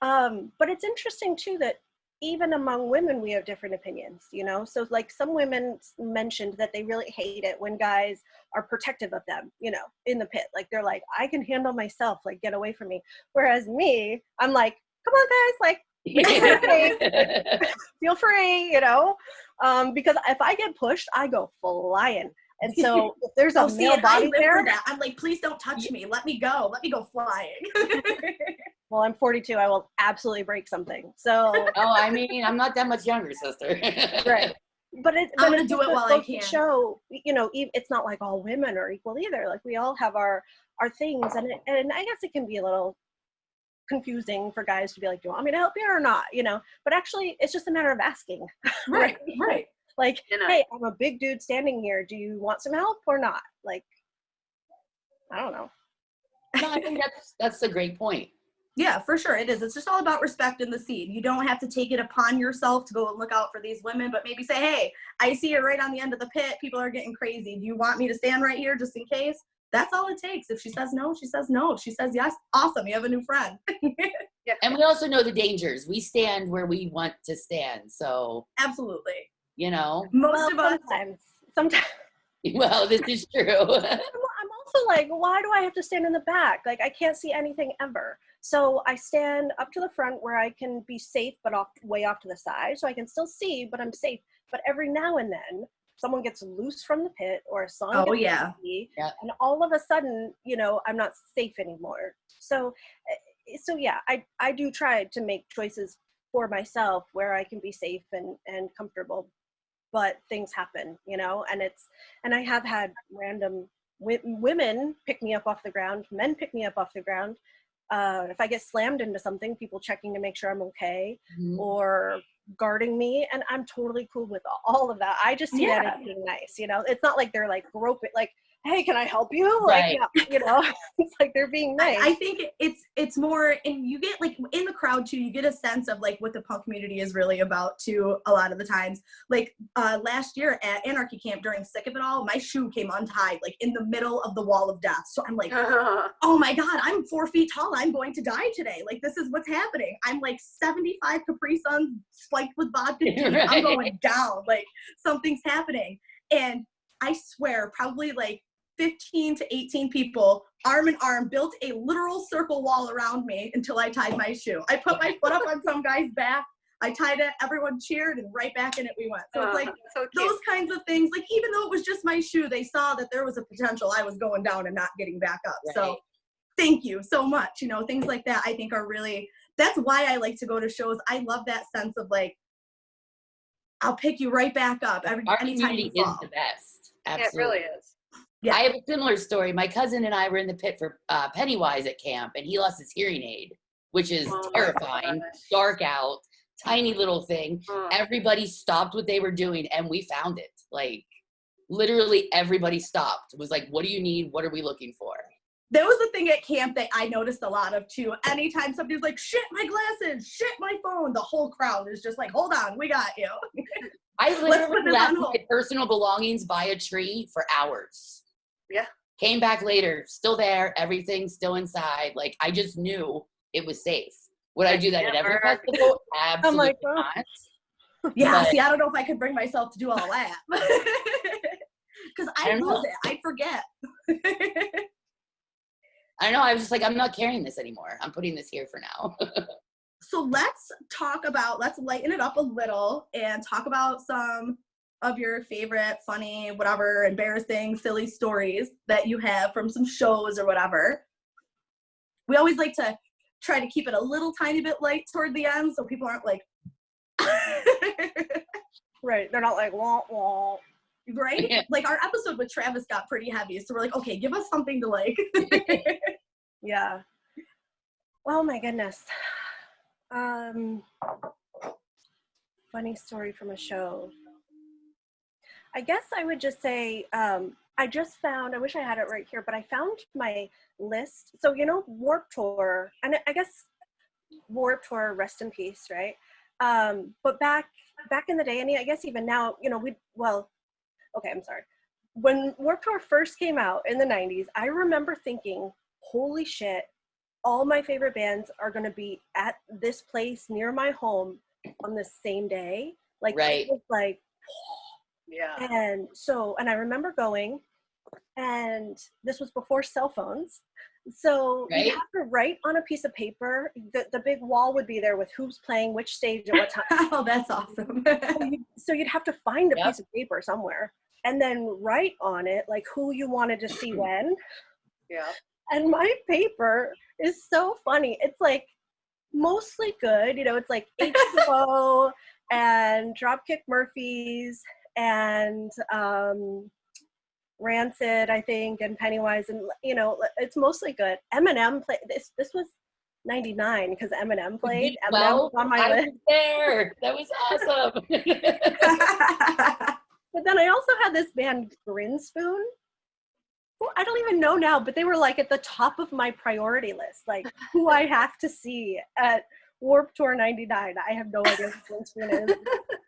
But it's interesting too that even among women we have different opinions, you know. So like some women mentioned that they really hate it when guys are protective of them, you know, in the pit. Like they're like, I can handle myself, like get away from me. Whereas me, I'm like, come on guys, like feel free, you know, because if I get pushed, I go flying. And so if there's a male body there, I'm like, please don't touch me. Let me go. Let me go flying. Well, I'm 42. I will absolutely break something. So. Oh, I mean, I'm not that much younger, sister. Right. But I'm going to do it while I can. Show, you know, it's not like all women are equal either. Like we all have our things, and I guess it can be a little confusing for guys to be like, do you want me to help you or not? You know, but actually it's just a matter of asking. Right. Like, You know. hey, I'm a big dude standing here. Do you want some help or not? Like, I don't know. No, I think that's a great point. Yeah, for sure it is. It's just all about respecting the scene. You don't have to take it upon yourself to go and look out for these women, but maybe say, hey, I see you're right on the end of the pit. People are getting crazy. Do you want me to stand right here just in case? That's all it takes. If she says no, she says no. If she says yes, awesome. You have a new friend. Yeah. And we also know the dangers. We stand where we want to stand. So, Absolutely. you know, Most of us. Sometimes. well, this is true. I'm also like, why do I have to stand in the back? Like, I can't see anything ever. So I stand up to the front where I can be safe, but way off to the side. So I can still see, but I'm safe. But every now and then, someone gets loose from the pit or a song gets heavy, and all of a sudden, you know, I'm not safe anymore. So yeah, I do try to make choices for myself where I can be safe and comfortable, but things happen, you know, and I have had random women pick me up off the ground, men pick me up off the ground. If I get slammed into something, people checking to make sure I'm okay, or guarding me, and I'm totally cool with all of that. I just see that as being nice, you know. It's not like they're like groping, like, hey, can I help you? Like, no, you know, it's like they're being nice. I think it's more, and you get like in the crowd too, you get a sense of like what the punk community is really about too a lot of the times. Like last year at Anarchy Camp during Sick of It All, my shoe came untied like in the middle of the wall of death. So I'm like, oh my God, I'm 4 feet tall. I'm going to die today. Like, this is what's happening. I'm like 75 Capri Suns spiked with vodka. Right. I'm going down. Like, something's happening. And I swear, probably like 15 to 18 people, arm in arm, built a literal circle wall around me until I tied my shoe. I put my foot up on some guy's back. I tied it, everyone cheered, and right back in it we went. So it's like so those kinds of things. Like, even though it was just my shoe, they saw that there was a potential I was going down and not getting back up. Right. So thank you so much. You know, things like that I think are really, that's why I like to go to shows. I love that sense of like, I'll pick you right back up Our anytime community you is fall. the best. Absolutely. It really is. Yeah. I have a similar story. My cousin and I were in the pit for Pennywise at camp, and he lost his hearing aid, which is terrifying. Dark out, tiny little thing. Everybody stopped what they were doing, and we found it. Like, literally everybody stopped. It was like, what do you need? What are we looking for? That was the thing at camp that I noticed a lot of too. Anytime somebody's like, shit, my glasses, shit, my phone, the whole crowd is just like, hold on, we got you. I literally left my personal belongings by a tree for hours. Yeah. Came back later, still there, everything still inside. Like, I just knew it was safe. Would I do that at every festival? Absolutely not. Yeah, see, I don't know if I could bring myself to do all that. Because I lose it. I forget. I don't know. I was just like, I'm not carrying this anymore. I'm putting this here for now. So let's lighten it up a little and talk about some of your favorite funny, whatever, embarrassing, silly stories that you have from some shows or whatever. We always like to try to keep it a little tiny bit light toward the end so people aren't like, right, they're not like, wah, wah. Right? Yeah. Like, our episode with Travis got pretty heavy, so we're like, okay, give us something to like. Yeah. Oh my goodness. Funny story from a show. I guess I would just say, I just found, I wish I had it right here, but I found my list. So, you know, Warped Tour, and I guess Warped Tour, rest in peace, right? But back in the day, and I guess even now, you know, I'm sorry. When Warped Tour first came out in the 90s, I remember thinking, holy shit, all my favorite bands are going to be at this place near my home on the same day. Like, right. It was like, yeah. And I remember going, and this was before cell phones. So right. You have to write on a piece of paper. The big wall would be there with who's playing which stage at what time. Oh, that's awesome. So you'd have to find a piece of paper somewhere and then write on it like who you wanted to see when. Yeah. And my paper is so funny. It's like mostly good. You know, it's like H2O and Dropkick Murphys and Rancid, I think, and Pennywise, and you know, it's mostly good. Eminem played this. This was '99 because Eminem played. Eminem Well, was on my I list. was there. That was awesome. But then I also had this band Grinspoon. Who I don't even know now, but they were like at the top of my priority list, like who I have to see at Warped Tour '99. I have no idea who Grinspoon is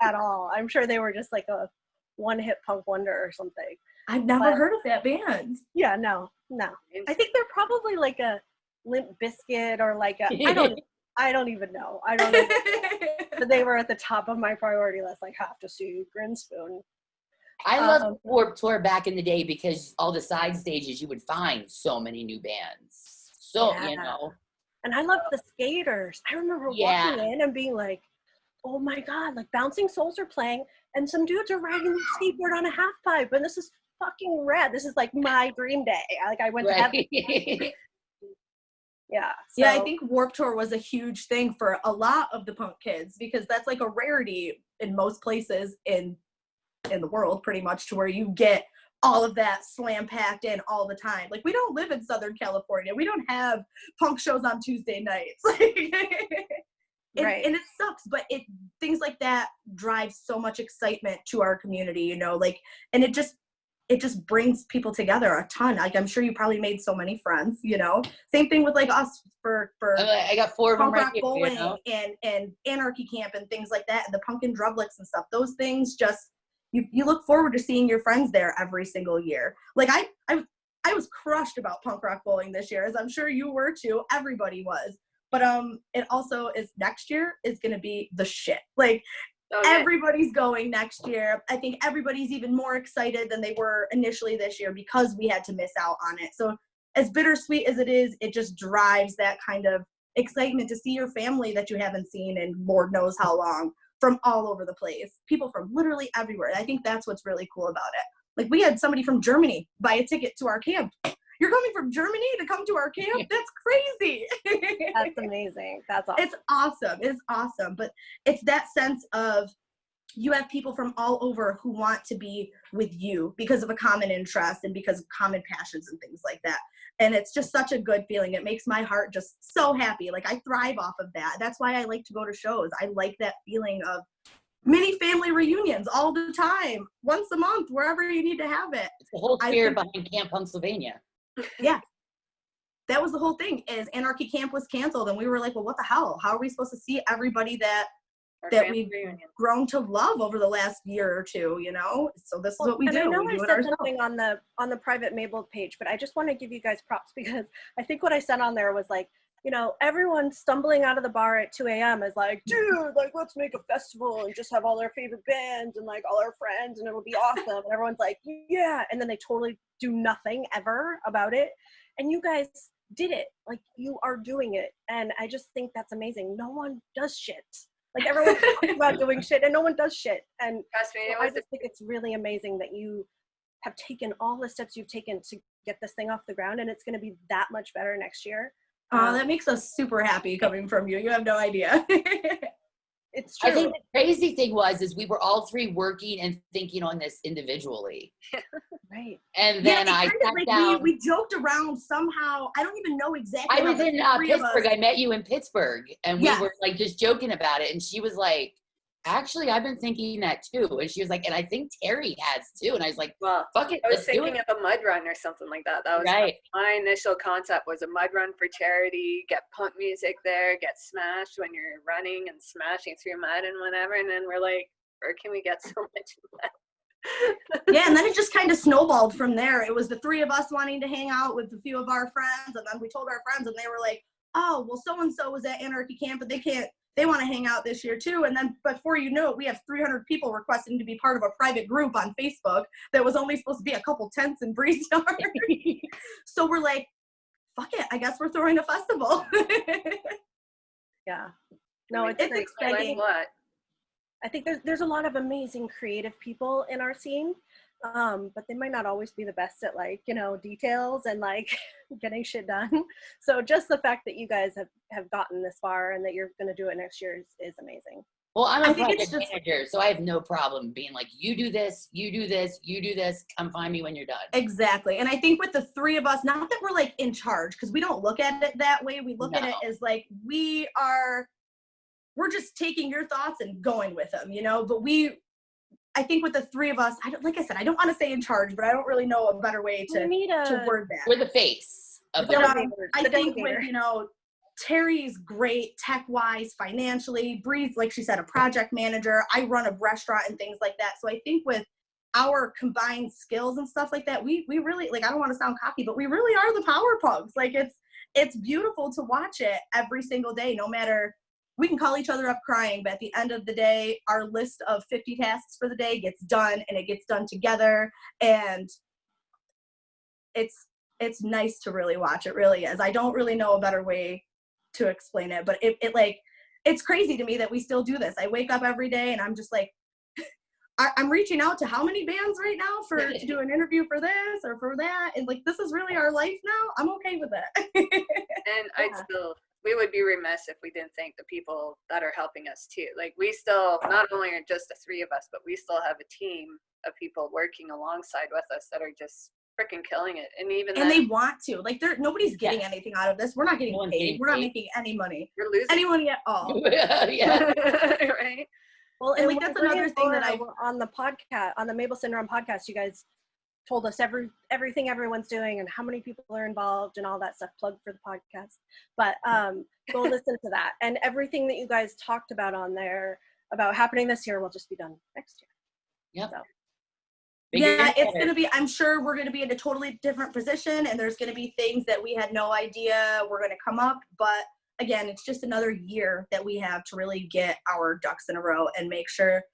at all. I'm sure they were just like a one-hit punk wonder or something. I've never heard of that band. Yeah, no. I think they're probably like a Limp Bizkit or like a I don't even know. I don't know. But they were at the top of my priority list. Like, have to see Grinspoon. I loved Warped Tour back in the day because all the side stages you would find so many new bands. So, you know. And I loved the Skaters. I remember walking in and being like, oh my God, like Bouncing Souls are playing and some dudes are riding the skateboard on a half pipe and this is fucking rad. This is like my dream day. I went to heaven. Yeah. Yeah, I think Warped Tour was a huge thing for a lot of the punk kids because that's like a rarity in most places in the world, pretty much, to where you get all of that slam packed in all the time. Like, we don't live in Southern California. We don't have punk shows on Tuesday nights. Right. And it sucks, but things like that drive so much excitement to our community, you know, like, and it just brings people together a ton. Like, I'm sure you probably made so many friends, you know. Same thing with like us for I got 4 of them punk right rock here, bowling, you know? and anarchy camp and things like that, and the pumpkin drublets and stuff. Those things just you look forward to seeing your friends there every single year. Like I was crushed about punk rock bowling this year, as I'm sure you were too. Everybody was. But it also is next year is gonna be the shit. Like, everybody's going next year. I think everybody's even more excited than they were initially this year because we had to miss out on it. So as bittersweet as it is, it just drives that kind of excitement to see your family that you haven't seen in Lord knows how long from all over the place. People from literally everywhere. And I think that's what's really cool about it. Like, we had somebody from Germany buy a ticket to our camp. You're coming from Germany to come to our camp? That's crazy. That's amazing. That's awesome. It's awesome. It's awesome. But it's that sense of you have people from all over who want to be with you because of a common interest and because of common passions and things like that. And it's just such a good feeling. It makes my heart just so happy. Like, I thrive off of that. That's why I like to go to shows. I like that feeling of mini family reunions all the time, once a month, wherever you need to have it. It's the whole spirit behind Camp Punksylvania. Yeah. That was the whole thing, is Anarchy Camp was canceled, and we were like, well, what the hell? How are we supposed to see everybody that we've grown to love over the last year or two, you know? So this is what we do. I know we I do it said ourselves. something on the private Mable page, but I just want to give you guys props because I think what I said on there was like, you know, everyone stumbling out of the bar at 2 a.m. is like, dude, like, let's make a festival and just have all our favorite bands and like all our friends and it'll be awesome. And everyone's like, yeah. And then they totally do nothing ever about it. And you guys did it. Like, you are doing it. And I just think that's amazing. No one does shit. Like, everyone talks about doing shit and no one does shit. And Trust me, I just think it's really amazing that you have taken all the steps you've taken to get this thing off the ground, and it's going to be that much better next year. That makes us super happy coming from you. You have no idea. It's true. I think the crazy thing is we were all 3 working and thinking on this individually. Right. And then I sat down. We joked around somehow. I don't even know exactly. I was in Pittsburgh. I met you in Pittsburgh, and we were like just joking about it. And she was like, actually, I've been thinking that too. And she was like, and I think Terry has too. And I was like, well, fuck it. I was thinking of a mud run or something like that. That was right. My initial concept was a mud run for charity, get punk music there, get smashed when you're running and smashing through mud and whatever. And then we're like, where can we get so much mud? Yeah, and then it just kind of snowballed from there. It was the 3 of us wanting to hang out with a few of our friends. And then we told our friends and they were like, oh, well, so-and-so was at Anarchy Camp, but they want to hang out this year too. And then before you know it, we have 300 people requesting to be part of a private group on Facebook that was only supposed to be a couple tents in Breeze Yard. So we're like, fuck it, I guess we're throwing a festival. Yeah. No, it's exciting. What? I think there's a lot of amazing creative people in our scene, but they might not always be the best at, like, you know, details and like getting shit done. So just the fact that you guys have gotten this far and that you're going to do it next year is amazing. Well, I'm I a think it's project manager, so I have no problem being like, you do this, you do this, you do this. Come find me when you're done. Exactly. And I think with the three of us, not that we're like in charge, because we don't look at it that way. We look at it as like we're just taking your thoughts and going with them, you know. But I think with the three of us, like I said, I don't want to say in charge, but I don't really know a better way to word that. We're the face of the I think with, you know, Terry's great tech-wise, financially. Bree's, like she said, a project manager. I run a restaurant and things like that. So I think with our combined skills and stuff like that, we really, like, I don't want to sound cocky, but we really are the power Punks. Like, it's beautiful to watch it every single day, no matter, we can call each other up crying, but at the end of the day, our list of 50 tasks for the day gets done, and it gets done together. And it's nice to really watch. It really is. I don't really know a better way to explain it, but it's crazy to me that we still do this. I wake up every day and I'm just like, I'm reaching out to how many bands right now to do an interview for this or for that, and like, this is really our life now. I'm okay with it. And we would be remiss if we didn't thank the people that are helping us too. Like, we still, not only are just the three of us, but we still have a team of people working alongside with us that are just freaking killing it. And they want to, like, nobody's getting anything out of this. We're not getting paid. We're not making any money. You're losing any money at all. Right. Well, and like, that's another thing that on the podcast, on the Mable Syndrome podcast, you guys told us everything everyone's doing and how many people are involved and all that stuff. Plug for the podcast, but go listen to that, and everything that you guys talked about on there about happening this year will just be done next year. Yep. So. Yeah, it's going to be, I'm sure we're going to be in a totally different position, and there's going to be things that we had no idea were going to come up. But again, it's just another year that we have to really get our ducks in a row and make sure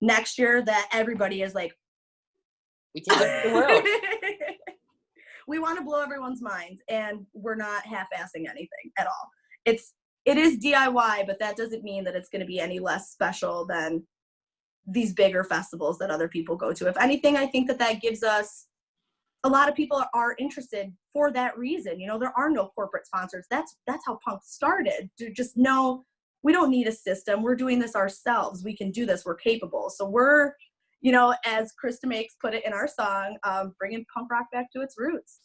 next year that everybody is like, we take over the world. We want to blow everyone's minds, and we're not half-assing anything at all. It is DIY, but that doesn't mean that it's going to be any less special than these bigger festivals that other people go to. If anything, I think that gives us, a lot of people are interested for that reason. You know, there are no corporate sponsors. That's how Punk started. To just know we don't need a system. We're doing this ourselves. We can do this. We're capable. So we're, you know, as Kristen makes put it in our song, bringing punk rock back to its roots,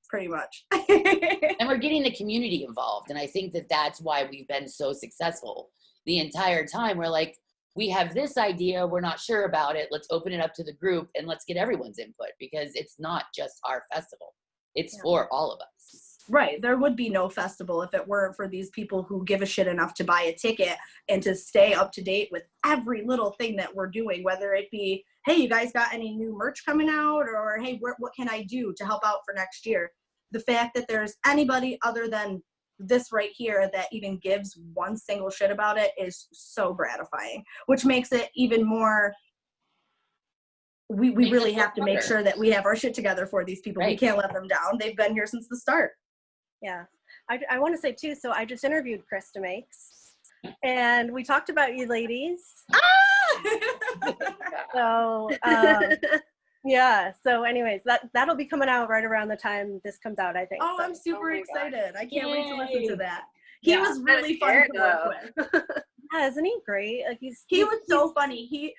pretty much. And we're getting the community involved. And I think that that's why we've been so successful the entire time. We're like, we have this idea, we're not sure about it, let's open it up to the group and let's get everyone's input, because it's not just our festival. It's for all of us. Right. There would be no festival if it weren't for these people who give a shit enough to buy a ticket and to stay up to date with every little thing that we're doing, whether it be, hey, you guys got any new merch coming out? Or, hey, what can I do to help out for next year? The fact that there's anybody other than this right here that even gives one single shit about it is so gratifying, which makes it even more, we really have to make sure that we have our shit together for these people. Right. We can't let them down. They've been here since the start. Yeah. I want to say too, so I just interviewed Kristen Makes, and we talked about you ladies. So yeah, so anyways, that'll be coming out right around the time this comes out, I think. Oh, so. I'm super excited. I can't wait to listen to that. He was really fun to work with. Yeah, isn't he great? Like he was so funny.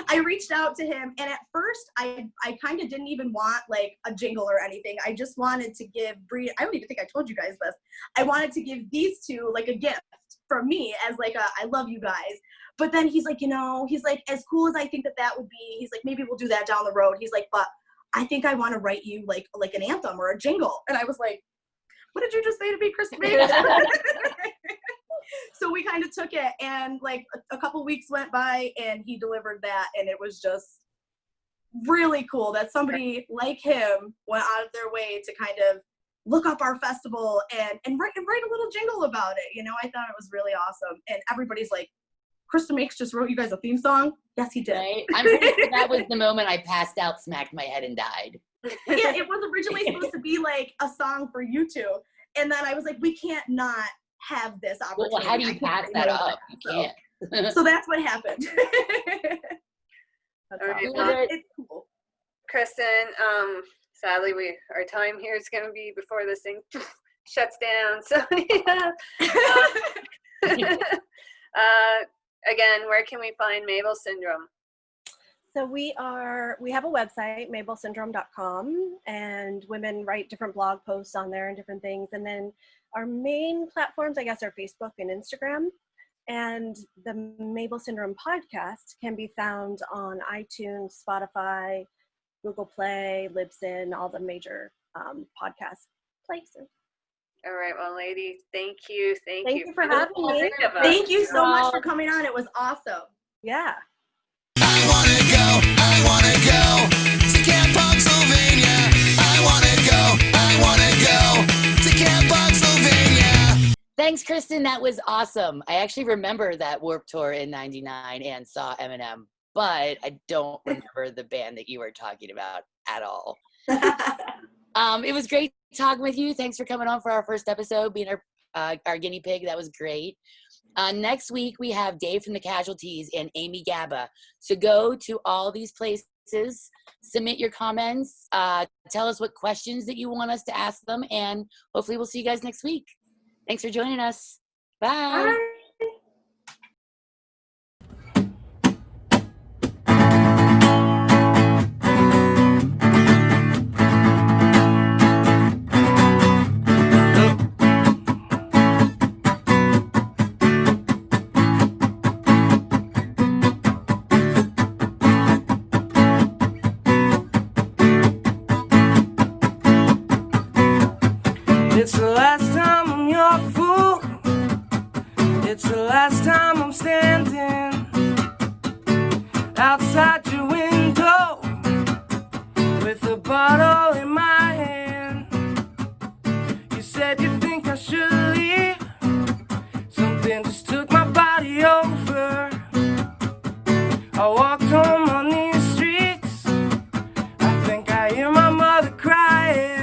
I reached out to him, and at first I kind of didn't even want like a jingle or anything. I just wanted to give Bree, I don't even think I told you guys this. I wanted to give these two like a gift from me as like I love you guys. But then he's like, you know, he's like, as cool as I think that would be, he's like, maybe we'll do that down the road. He's like, but I think I want to write you like an anthem or a jingle. And I was like, what did you just say to me, Kristen? So we kind of took it, and like a couple weeks went by, and he delivered that, and it was just really cool that somebody like him went out of their way to kind of look up our festival and write a little jingle about it. You know, I thought it was really awesome. And everybody's like, Kristen Makes just wrote you guys a theme song? Yes, he did. Right? I'm pretty sure that was the moment I passed out, smacked my head, and died. Yeah, it was originally supposed to be like a song for you two. And then I was like, we can't not have this opportunity. Well, how do you pass that up? You can't. So that's what happened. All right, it's cool. Kristen, sadly, our time here is going to be before this thing shuts down. So, yeah. Again, where can we find Mable Syndrome? So we have a website, mablesyndrome.com, and women write different blog posts on there and different things. And then our main platforms, I guess, are Facebook and Instagram. And the Mable Syndrome podcast can be found on iTunes, Spotify, Google Play, Libsyn, all the major podcast places. All right, well, ladies, thank you. Thank you for having me. Thank you so much for coming on. It was awesome. Yeah. I wanna go to Camp Punksylvania. I wanna go to Camp Punksylvania. Thanks, Kristen. That was awesome. I actually remember that Warped Tour in '99 and saw Eminem, but I don't remember the band that you were talking about at all. It was great talking with you. Thanks for coming on for our first episode, being our guinea pig. That was great. Next week, we have Dave from the Casualties and Amy Gabba. So go to all these places, submit your comments, tell us what questions that you want us to ask them, and hopefully we'll see you guys next week. Thanks for joining us. Bye. Bye. It's the last time I'm your fool. It's the last time I'm standing outside your window with a bottle in my hand. You said you think I should leave. Something just took my body over. I walked home on these streets. I think I hear my mother crying.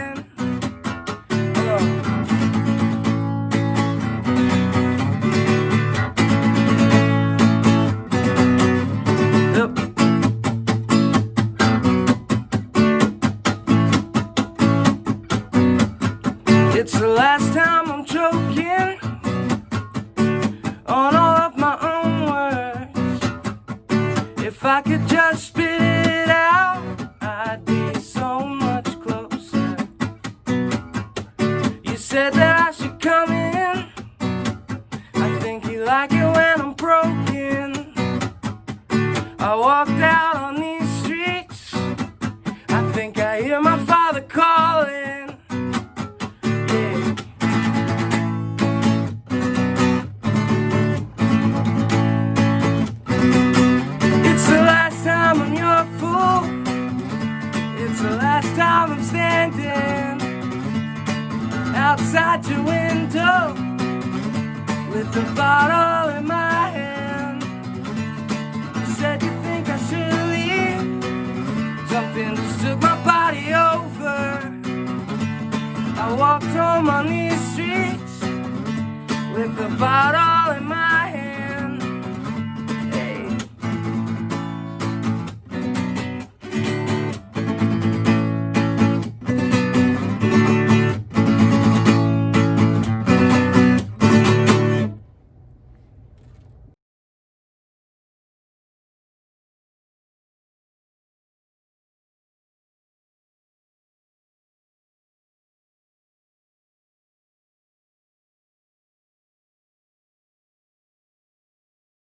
It's the last time I'm choking on all of my own words. If I could just spit it out, I'd be so much closer. You said that I should come in. I think you like it when I'm broken. I walked out on these streets. I think I hear my father calling. It's the last time I'm your fool. It's the last time I'm standing outside your window with a bottle in my hand. You said you think I should leave. Something just took my body over. I walked home on these streets with a bottle in my